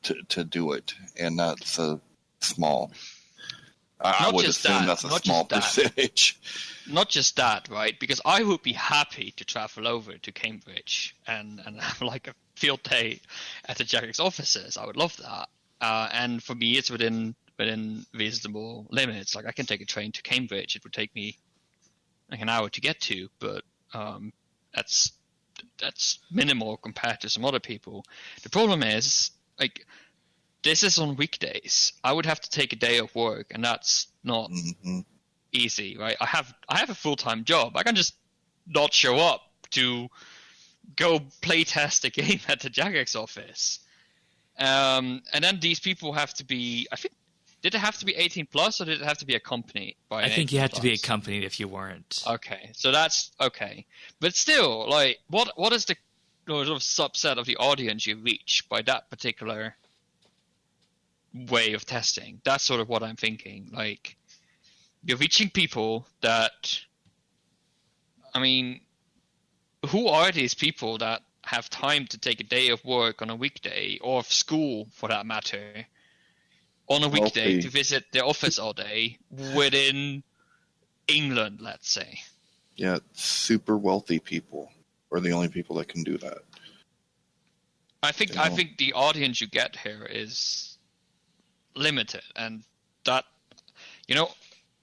to do it, and that's a small. I would assume that's a small percentage. Not just that, right? Because I would be happy to travel over to Cambridge and have like a field day at the Jagex offices. I would love that. And for me, it's within reasonable limits. Like I can take a train to Cambridge. It would take me like an hour to get to, but that's minimal compared to some other people. The problem is, like, this is on weekdays. I would have to take a day of work, and that's not easy, right? I have a full-time job. I can just not show up to go play test a game at the Jagex office. And then these people have to be, I think, did it have to be 18 plus, or did it have to be accompanied by? I think you had to be accompanied if you weren't. Okay, so that's okay, but still, like, what is the sort of subset of the audience you reach by that particular way of testing? That's sort of what I'm thinking. Like, you're reaching people that, I mean, who are these people that have time to take a day of work on a weekday, or of school for that matter, on a weekday to visit their office all day within England, let's say? Yeah, super wealthy people are the only people that can do that. I think the audience you get here is limited, and that,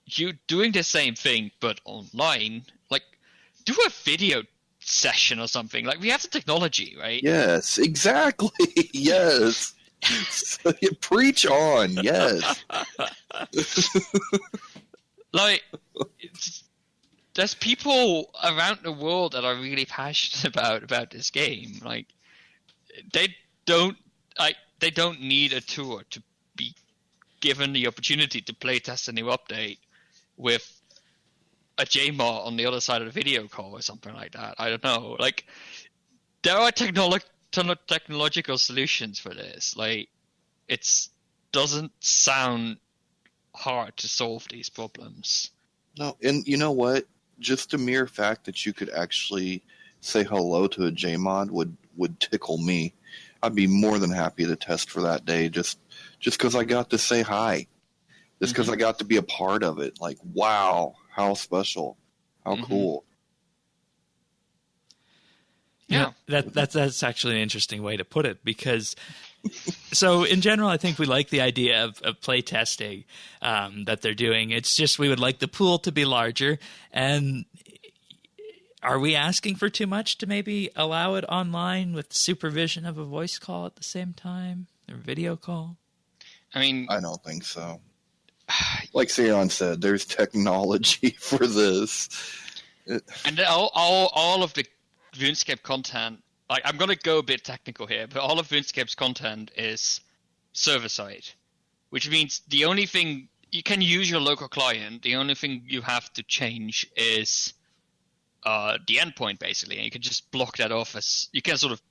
you doing the same thing but online, like, do a video session or something. Like, we have the technology, right? Yes, exactly. Yes. So you preach on. Yes. Like, there's people around the world that are really passionate about this game. Like, they don't need a tour to be given the opportunity to play test a new update with a JMod on the other side of the video call or something like that. I don't know. Like, there are technological solutions for this. Like, it doesn't sound hard to solve these problems. No, and you know what? Just the mere fact that you could actually say hello to a JMod would tickle me. I'd be more than happy to test for that day just because I got to say hi. Just because I got to be a part of it. Like, wow, how special. How cool. Yeah, that's actually an interesting way to put it, because so in general, I think we like the idea of play testing that they're doing. It's just we would like the pool to be larger. And are we asking for too much to maybe allow it online with supervision of a voice call at the same time, or video call? I mean, I don't think so. Like Sion said, there's technology for this. And all of the RuneScape content, like, I'm going to go a bit technical here, but all of RuneScape's content is server-side, which means the only thing, you can use your local client, the only thing you have to change is the endpoint, basically, and you can just block that off as, you can sort of,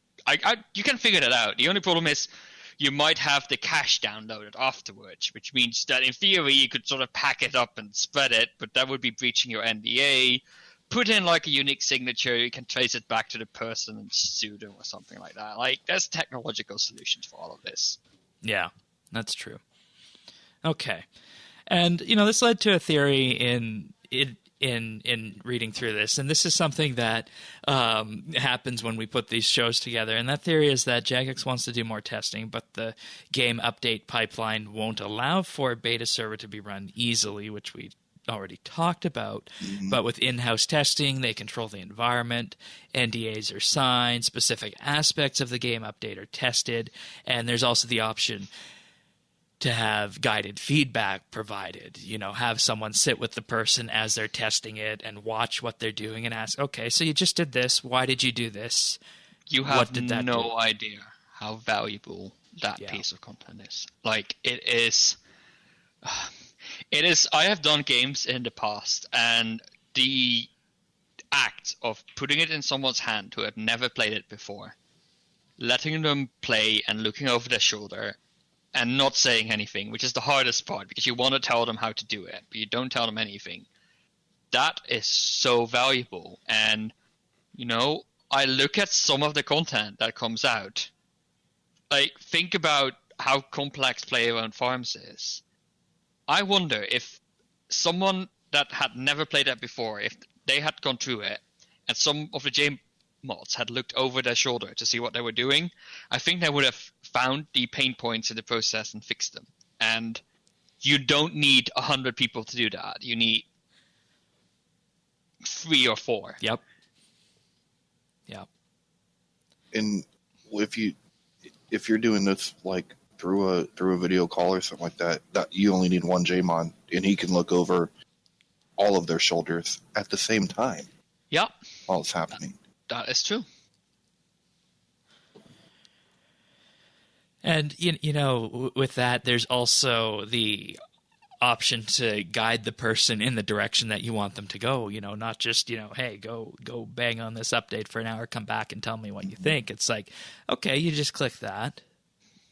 you can figure that out. The only problem is you might have the cache downloaded afterwards, which means that in theory you could sort of pack it up and spread it, but that would be breaching your NDA. Put in like a unique signature, you can trace it back to the person and sue them or something like that. Like, there's technological solutions for all of this. Yeah, that's true. Okay. And, this led to a theory in reading through this, and this is something that happens when we put these shows together, and that theory is that Jagex wants to do more testing, but the game update pipeline won't allow for a beta server to be run easily, which we already talked about. But with in-house testing, they control the environment, NDAs are signed, specific aspects of the game update are tested, and there's also the option to have guided feedback provided, have someone sit with the person as they're testing it and watch what they're doing and ask, okay, so you just did this. Why did you do this? You have no idea how valuable that piece of content is. Like, it is, It is. I have done games in the past, and the act of putting it in someone's hand who had never played it before, letting them play and looking over their shoulder and not saying anything, which is the hardest part because you want to tell them how to do it, but you don't tell them anything. That is so valuable. And, you know, I look at some of the content that comes out. Like, think about how complex Player-owned Farms is. I wonder if someone that had never played that before, if they had gone through it, and some of the J mods had looked over their shoulder to see what they were doing, I think they would have found the pain points in the process and fixed them. And you don't need 100 people to do that. You need 3 or 4. Yep. And if you're doing this like through a video call or something like that, you only need one JMon, and he can look over all of their shoulders at the same time. Yep. While it's happening. That is true. And, you know, with that, there's also the option to guide the person in the direction that you want them to go, you know, not just, you know, hey, go bang on this update for an hour, come back and tell me what you think. It's like, okay, you just click that.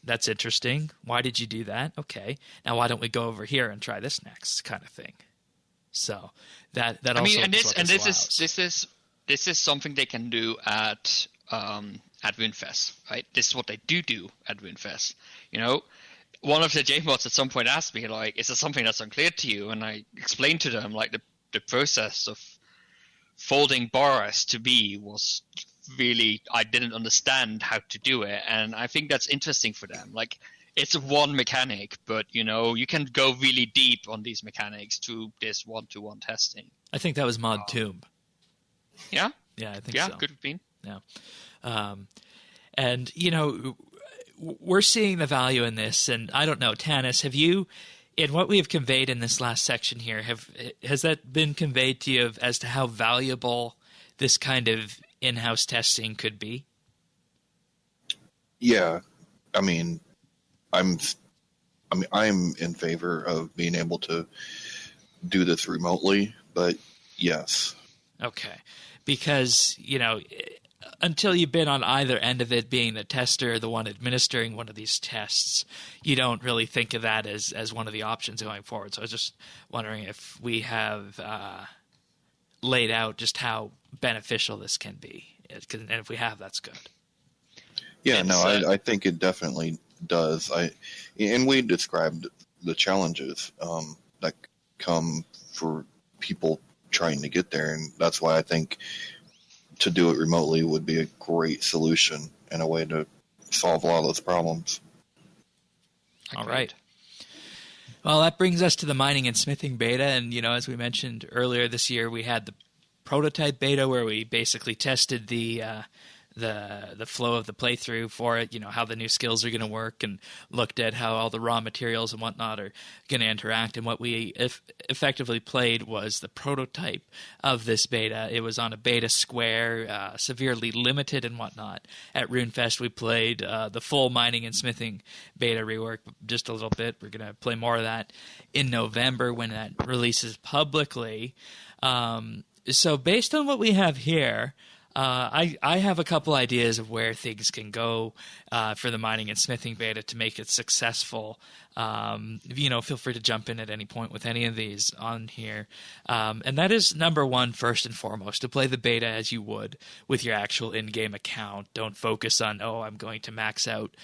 That's interesting. Why did you do that? Okay. Now why don't we go over here and try this next kind of thing? So that also, I mean, this is something they can do at RuneFest, right? This is what they do at RuneFest. You know, one of the JMods at some point asked me, like, is there something that's unclear to you? And I explained to them, like, the process of folding bars to B was really, I didn't understand how to do it. And I think that's interesting for them. Like, it's one mechanic, but, you know, you can go really deep on these mechanics through this one-to-one testing. I think that was Mod Tomb. Yeah? Yeah, I think so. Yeah, could have been. Yeah. And, you know, we're seeing the value in this, and I don't know, Tanis, have you, in what we have conveyed in this last section here, has that been conveyed to you as to how valuable this kind of in-house testing could be? Yeah, I'm in favor of being able to do this remotely, but yes. Okay, because, you know, until you've been on either end of it, being the tester, the one administering one of these tests, you don't really think of that as one of the options going forward. So I was just wondering if we have laid out just how beneficial this can be. And if we have, that's good. Yeah, I think it definitely does. And we described the challenges that come for people trying to get there, and that's why I think to do it remotely would be a great solution and a way to solve a lot of those problems. All right. Well, that brings us to the mining and smithing beta, and, you know, as we mentioned earlier this year, we had the prototype beta where we basically tested the flow of the playthrough for it, you know, how the new skills are going to work, and looked at how all the raw materials and whatnot are going to interact. And what we effectively played was the prototype of this beta. It was on a beta square, severely limited and whatnot. At RuneFest, we played the full mining and smithing beta rework just a little bit. We're going to play more of that in November when that releases publicly. So based on what we have here, I have a couple ideas of where things can go for the mining and smithing beta to make it successful. You know, feel free to jump in at any point with any of these on here. And that is number one, first and foremost, to play the beta as you would with your actual in-game account. Don't focus on, I'm going to max out,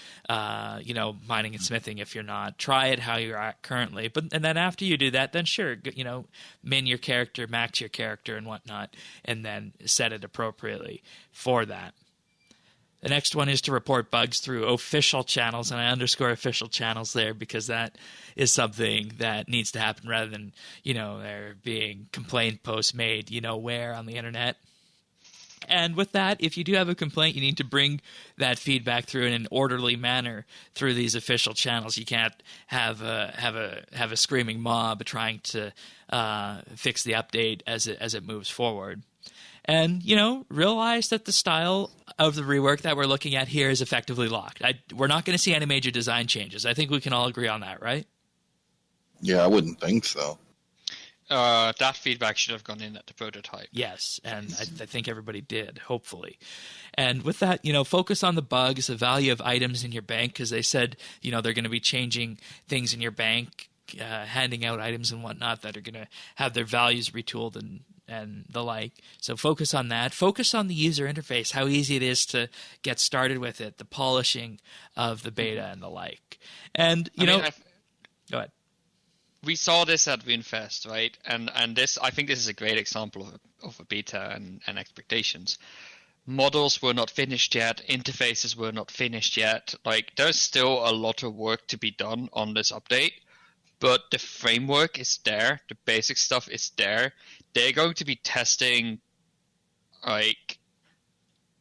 you know, mining and smithing if you're not. Try it how you're at currently. And then after you do that, then sure, you know, min your character, max your character and whatnot, and then set it appropriately for that. The next one is to report bugs through official channels, and I underscore official channels there because that is something that needs to happen rather than, you know, there being complaint posts made, you know, where on the internet. And with that, if you do have a complaint, you need to bring that feedback through in an orderly manner through these official channels. You can't have a screaming mob trying to fix the update as it moves forward. And, you know, realize that the style of the rework that we're looking at here is effectively locked. We're not going to see any major design changes. I think we can all agree on that, right? Yeah, I wouldn't think so. That feedback should have gone in at the prototype. Yes, and I think everybody did, hopefully. And with that, focus on the bugs, the value of items in your bank, because they said, they're going to be changing things in your bank, handing out items and whatnot that are going to have their values retooled and the like. So focus on that. Focus on the user interface, how easy it is to get started with it, the polishing of the beta and the like. And, go ahead. We saw this at RuneFest, right? And this, I think this is a great example of a beta and expectations. Models were not finished yet. Interfaces were not finished yet. Like, there's still a lot of work to be done on this update, but the framework is there. The basic stuff is there. They're going to be testing, they're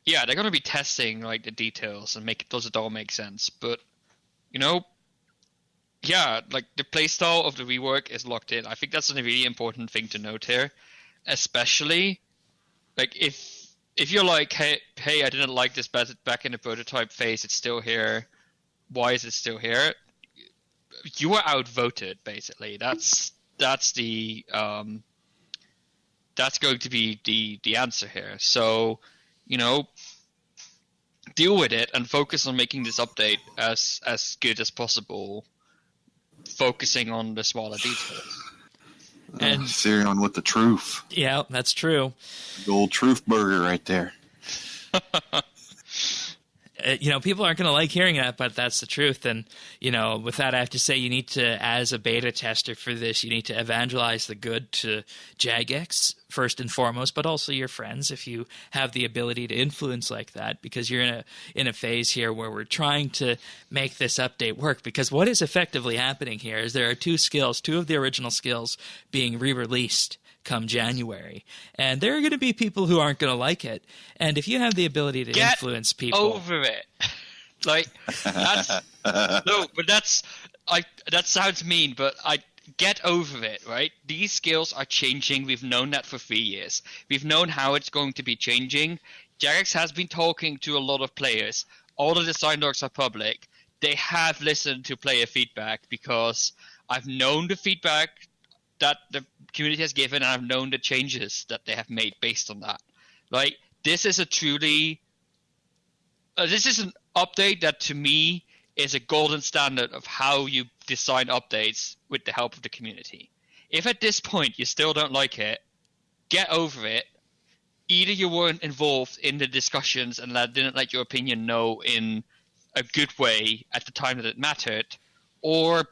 going to be testing, the details and does it all make sense? But, yeah, the playstyle of the rework is locked in. I think that's a really important thing to note here, especially if you're like, hey, I didn't like this back in the prototype phase. It's still here. Why is it still here? You were outvoted, basically. That's the that's going to be the answer here. So, deal with it and focus on making this update as good as possible, focusing on the smaller details. And Sirion with the truth. Yeah, that's true. The old truth burger right there. People aren't going to like hearing that, but that's the truth. And, with that, I have to say you need to, as a beta tester for this, you need to evangelize the good to Jagex first and foremost, but also your friends if you have the ability to influence like that, because you're in a phase here where we're trying to make this update work. Because what is effectively happening here is there are two of the original skills being re-released come January, and there are going to be people who aren't going to like it. And if you have the ability to influence people, over it. That's no, but that sounds mean, but I get over it, right? These skills are changing. We've known that for 3 years. We've known how it's going to be changing. Jagex has been talking to a lot of players. All the design docs are public. They have listened to player feedback because I've known the feedback that the community has given, and I've known the changes that they have made based on that. This is this is an update that to me is a golden standard of how you design updates with the help of the community. If at this point you still don't like it, get over it. Either you weren't involved in the discussions and didn't let your opinion know in a good way at the time that it mattered, or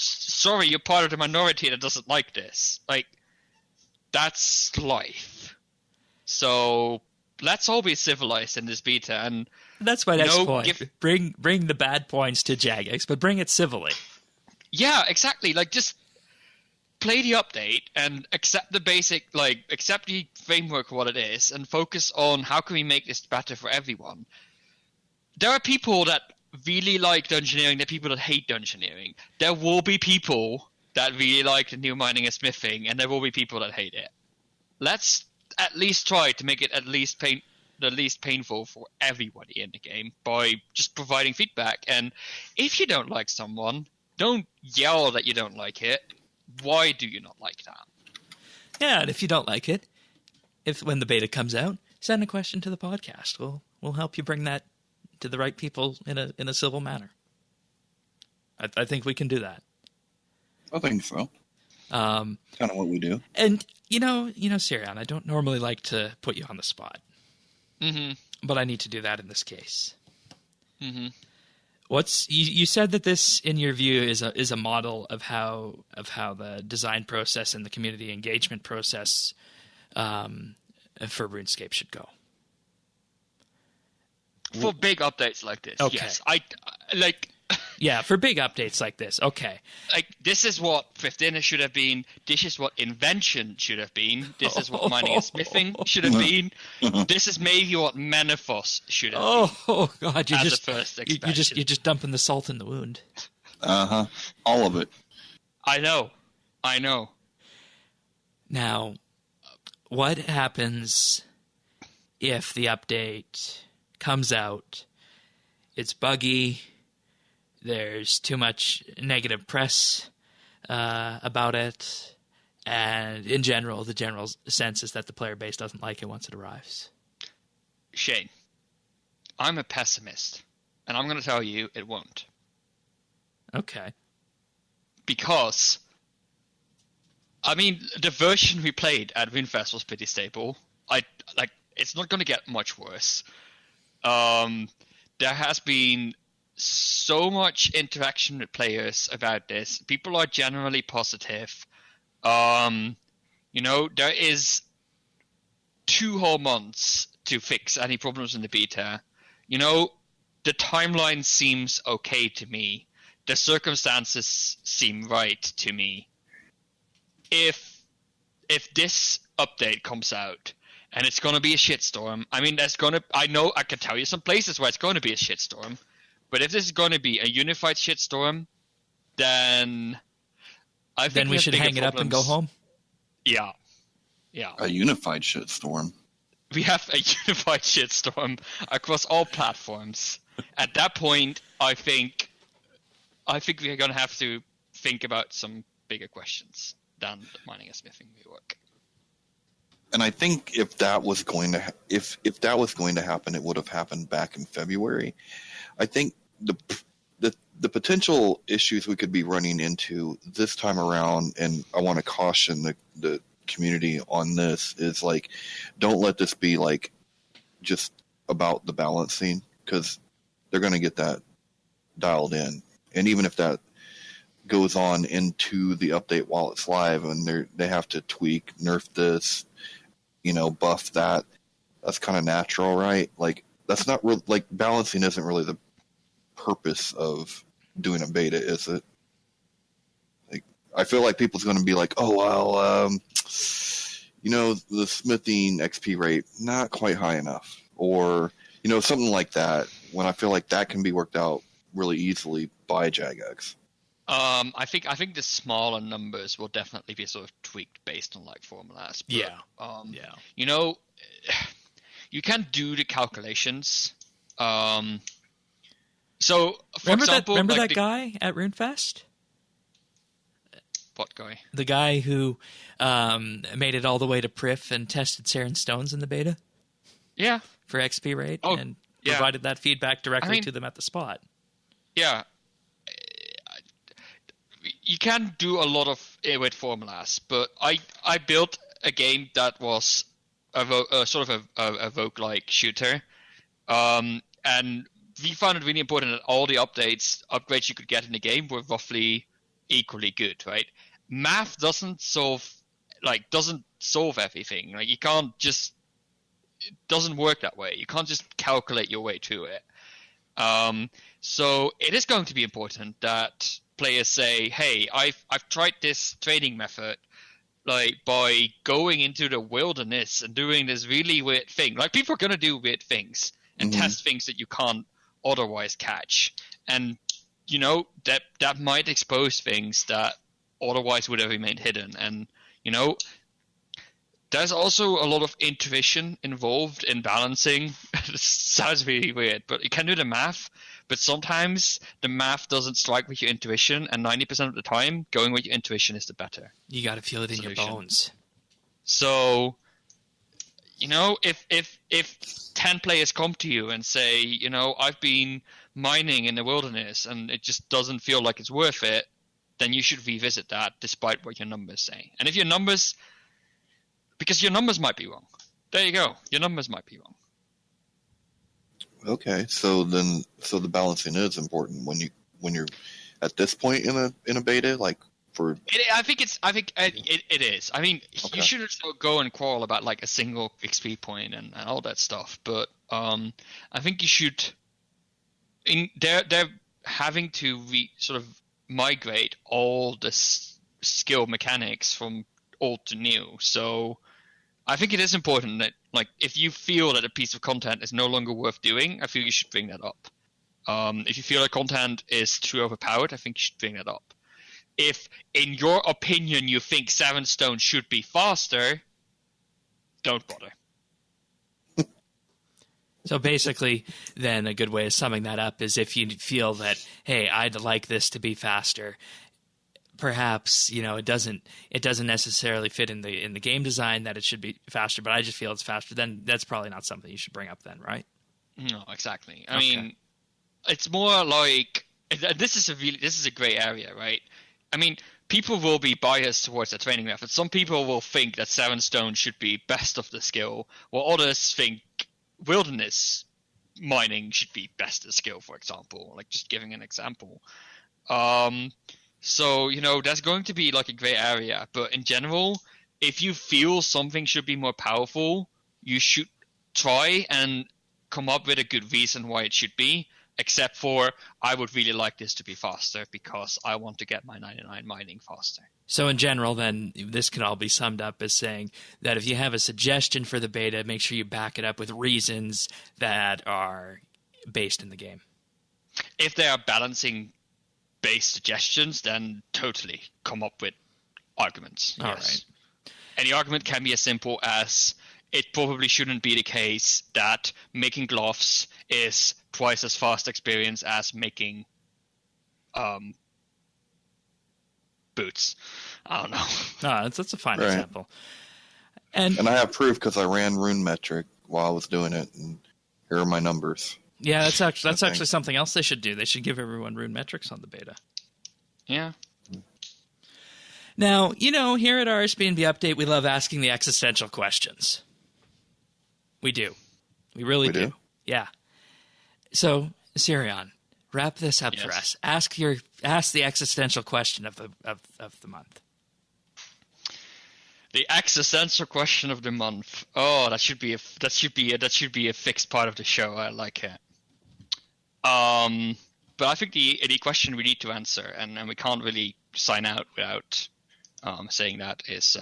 sorry, you're part of the minority that doesn't like this. That's life. So let's all be civilized in this beta, and that's my next point. Bring the bad points to Jagex, but bring it civilly. Yeah, exactly. Just play the update and accept the basic, accept the framework for what it is, and focus on how can we make this better for everyone. There are people that really like dungeoneering, there are people that hate dungeoneering. There will be people that really like the new mining and smithing, and there will be people that hate it. Let's at least try to make it the least painful for everybody in the game by just providing feedback. And if you don't like someone, don't yell that you don't like it. Why do you not like that? Yeah, and if you don't like it, when the beta comes out, send a question to the podcast. We'll help you bring that to the right people in a civil manner. I think we can do that. I think so. Kind of what we do. And Sirion, I don't normally like to put you on the spot, but I need to do that in this case. You said that this, in your view, is a model of how the design process and the community engagement process for RuneScape should go. For big updates like this, okay. Yes. Yeah, for big updates like this, okay. This is what Fifth Dinner should have been. This is what Invention should have been. This is what Mining and Smithing should have been. This is maybe what Menethos should have been. Oh God, you're just dumping the salt in the wound. All of it. I know. Now, what happens if the update comes out, it's buggy, there's too much negative press, about it, and in general, the general sense is that the player base doesn't like it once it arrives. Shane, I'm a pessimist, and I'm going to tell you it won't. Okay. Because, I mean, the version we played at RuneFest was pretty stable. It's not going to get much worse. There has been so much interaction with players about this. People are generally positive. There is 2 whole months to fix any problems in the beta. The timeline seems okay to me. The circumstances seem right to me. If this update comes out and it's going to be a shitstorm, I mean, I know I can tell you some places where it's going to be a shitstorm, but if this is going to be a unified shitstorm, then I think we should hang it up and go home. Yeah. A unified shitstorm. We have a unified shitstorm across all platforms. At that point, I think we're going to have to think about some bigger questions than mining and smithing rework. And I think if that was going to happen, it would have happened back in February. I think the potential issues we could be running into this time around, and I want to caution the community on this, is like, don't let this be like just about the balancing, because they're going to get that dialed in. And even if that goes on into the update while it's live, and they have to tweak, nerf this, buff that, that's kind of natural, right? Like, that's not real. Like, balancing isn't really the purpose of doing a beta, is it? Like, I feel like people's going to be like, oh well, the smithing XP rate not quite high enough, or something like that, when I feel like that can be worked out really easily by Jagex. I think the smaller numbers will definitely be sort of tweaked based on like formulas. But, you can do the calculations. So, for example, remember that guy at RuneFest? What guy? The guy who made it all the way to Prif and tested Saren Stones in the beta? Yeah. For XP rate and provided that feedback directly to them at the spot. Yeah. You can do a lot of with formulas, but I built a game that was a roguelike shooter, and we found it really important that all the upgrades you could get in the game were roughly equally good, right? Math doesn't solve everything. Like, you can't just, it doesn't work that way. You can't just calculate your way to it. So it is going to be important that players say, hey, I've tried this training method, like, by going into the wilderness and doing this really weird thing. Like, people are going to do weird things and test things that you can't otherwise catch. And, that might expose things that otherwise would have remained hidden. And, there's also a lot of intuition involved in balancing. This sounds really weird, but you can do the math. But sometimes the math doesn't strike with your intuition, and 90% of the time, going with your intuition is the better. You got to feel it in your bones. So, if 10 players come to you and say, I've been mining in the wilderness and it just doesn't feel like it's worth it, then you should revisit that despite what your numbers say. And if your numbers, because your numbers might be wrong. There you go. Your numbers might be wrong. Okay, so the balancing is important when you're at this point in a beta, like for. I think it is. I mean, you shouldn't go and quarrel about like a single XP point and all that stuff, but I think you should. They're having to sort of migrate all the skill mechanics from old to new, so. I think it is important that, like, if you feel that a piece of content is no longer worth doing, I feel you should bring that up. If you feel that content is too overpowered, I think you should bring that up. If, in your opinion, you think 7 stone should be faster, don't bother. So basically, then, a good way of summing that up is if you feel that, hey, I'd like this to be faster, perhaps it doesn't necessarily fit in the game design that it should be faster, but I just feel it's faster, then that's probably not something you should bring up then, right? No, exactly. I mean, it's more like this is a gray area, right? I mean, people will be biased towards the training method. Some people will think that 7 stone should be best of the skill, while others think wilderness mining should be best of skill, for example. Like, just giving an example. So, there's going to be like a gray area. But in general, if you feel something should be more powerful, you should try and come up with a good reason why it should be. Except for, I would really like this to be faster because I want to get my 99 mining faster. So in general, then, this can all be summed up as saying that if you have a suggestion for the beta, make sure you back it up with reasons that are based in the game. If they are balancing-based suggestions, then totally come up with arguments. All right. And the argument can be as simple as, it probably shouldn't be the case that making gloves is twice as fast experience as making boots. I don't know. No, that's a fine example. And I have proof because I ran Rune Metric while I was doing it, and here are my numbers. Yeah, that's actually something else they should do. They should give everyone Rune metrics on the beta. Yeah. Now, here at RSBANDB Update, we love asking the existential questions. We do. We really do. Yeah. So, Sirion, wrap this up for us. Ask the existential question of the month. The existential question of the month. Oh, that should be a fixed part of the show. I like it. But I think the question we need to answer, and we can't really sign out without saying that, is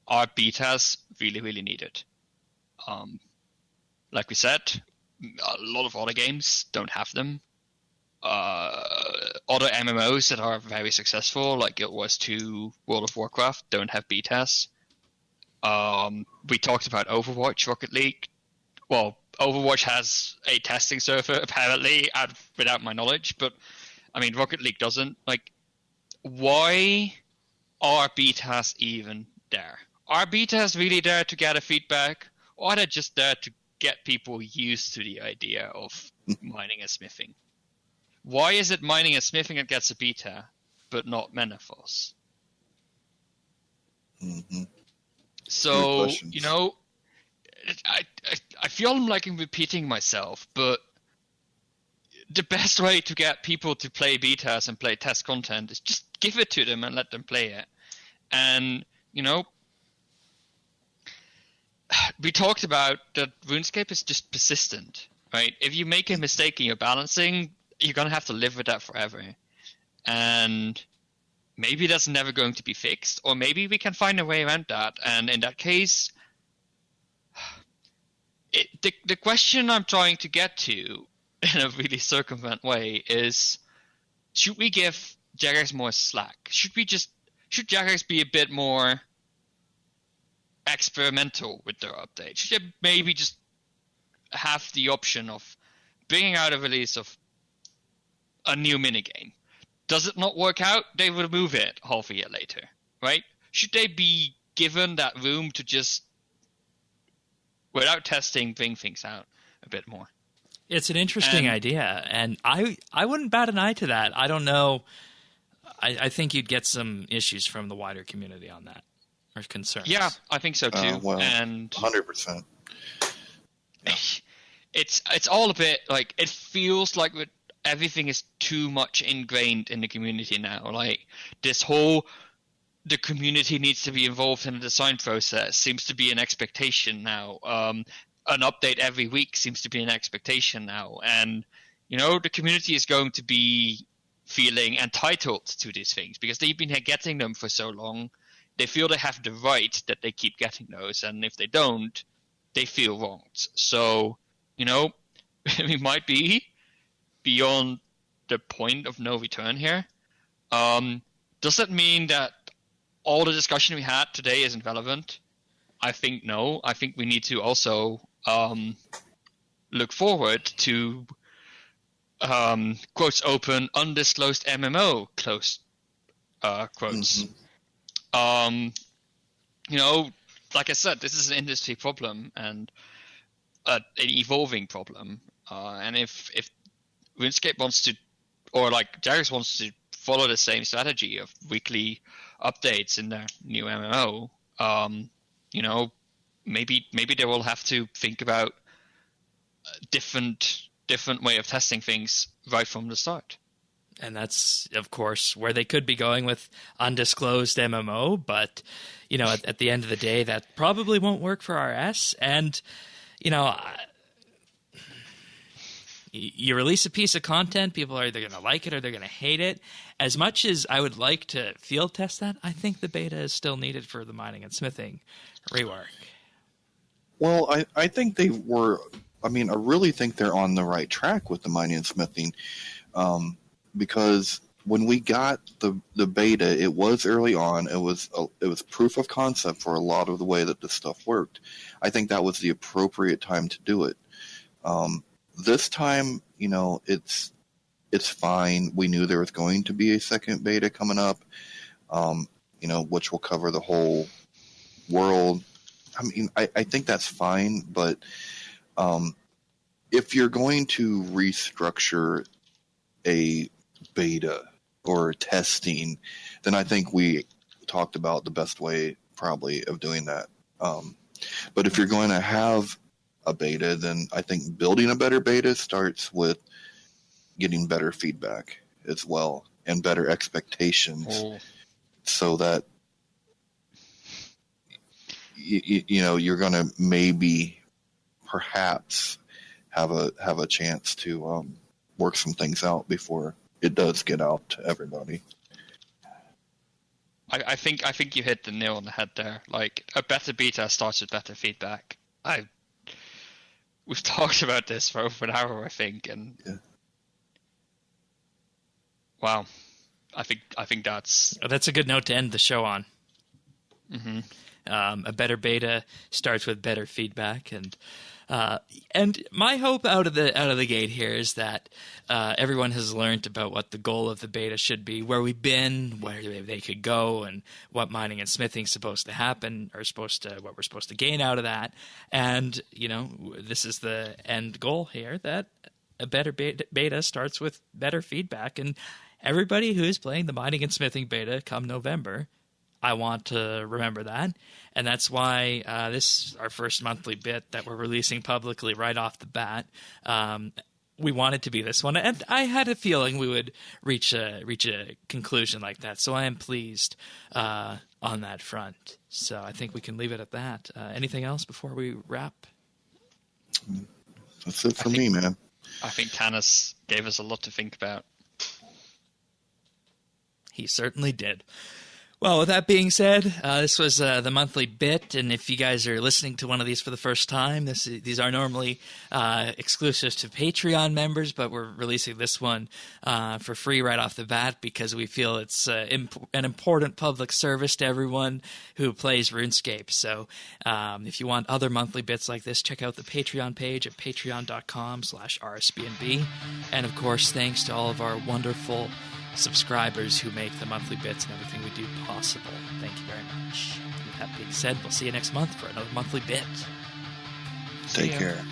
are betas really, really needed? Like we said, a lot of other games don't have them. Other MMOs that are very successful, like Guild Wars 2, World of Warcraft, don't have betas. We talked about Overwatch, Rocket League. Well, Overwatch has a testing server, apparently, without my knowledge, but, I mean, Rocket League doesn't. Like, why are betas even there? Are betas really there to gather feedback, or are they just there to get people used to the idea of mining and smithing? Why is it mining and smithing that gets a beta, but not Menethos? Mm-hmm. So, I feel like I'm repeating myself, but the best way to get people to play betas and play test content is just give it to them and let them play it. And, we talked about that RuneScape is just persistent, right? If you make a mistake in your balancing, you're going to have to live with that forever. And maybe that's never going to be fixed, or maybe we can find a way around that. And in that case, the question I'm trying to get to in a really circumvent way is, should we give Jagex more slack? Should Jagex be a bit more experimental with their update? Should they maybe just have the option of bringing out a release of a new minigame? Does it not work out? They will remove it half a year later, right? Should they be given that room to just, without testing, bring things out a bit more? It's an interesting idea, and I wouldn't bat an eye to that. I don't know. I think you'd get some issues from the wider community on that, or concerns. Yeah, I think so too. And 100%. Yeah. It's all a bit like, it feels like everything is too much ingrained in the community now. Like, this whole, the community needs to be involved in the design process seems to be an expectation now. An update every week seems to be an expectation now. And, the community is going to be feeling entitled to these things because they've been getting them for so long. They feel they have the right that they keep getting those. And if they don't, they feel wronged. So, we might be beyond the point of no return here. Does that mean that all the discussion we had today isn't relevant? I think no. I think we need to also look forward to quotes open undisclosed MMO quotes. Like I said, this is an industry problem and an evolving problem. And if RuneScape wants to, or like Jagex wants to follow the same strategy of weekly updates in their new MMO, maybe they will have to think about a different way of testing things right from the start. And that's, of course, where they could be going with undisclosed MMO. But, at the end of the day, that probably won't work for RS. And, you release a piece of content, people are either going to like it or they're going to hate it. As much as I would like to field test that, I think the beta is still needed for the mining and smithing rework. Well, I think they were. I mean, I really think they're on the right track with the mining and smithing, because when we got the beta, it was early on. It was proof of concept for a lot of the way that this stuff worked. I think that was the appropriate time to do it. This time, it's fine. We knew there was going to be a second beta coming up, which will cover the whole world. I mean, I think that's fine, but if you're going to restructure a beta or testing, then I think we talked about the best way probably of doing that. But if you're going to have a beta, then I think building a better beta starts with getting better feedback as well and better expectations, so that you're going to maybe perhaps have a chance to work some things out before it does get out to everybody. I think you hit the nail on the head there. Like, a better beta starts with better feedback. We've talked about this for over an hour, I think, and wow, I think that's a good note to end the show on. Mm-hmm. A better beta starts with better feedback, and my hope out of the gate here is that everyone has learned about what the goal of the beta should be, where we've been, where they could go, and what mining and smithing is supposed to happen, or what we're supposed to gain out of that. And this is the end goal here, that a better beta starts with better feedback. And everybody who is playing the mining and smithing beta come November, I want to remember that. And that's why this is our first monthly bit that we're releasing publicly right off the bat. We wanted to be this one, and I had a feeling we would reach a conclusion like that. So I am pleased on that front. So I think we can leave it at that. Anything else before we wrap? That's it for me, man. I think Tanis gave us a lot to think about. He certainly did. Well, with that being said, this was the monthly bit, and if you guys are listening to one of these for the first time, these are normally exclusive to Patreon members, but we're releasing this one for free right off the bat because we feel it's an important public service to everyone who plays RuneScape. So if you want other monthly bits like this, check out the Patreon page at patreon.com/RSBANDB. And of course, thanks to all of our wonderful subscribers who make the monthly bits and everything we do possible. Thank you very much. With that being said, we'll see you next month for another monthly bit. Take care.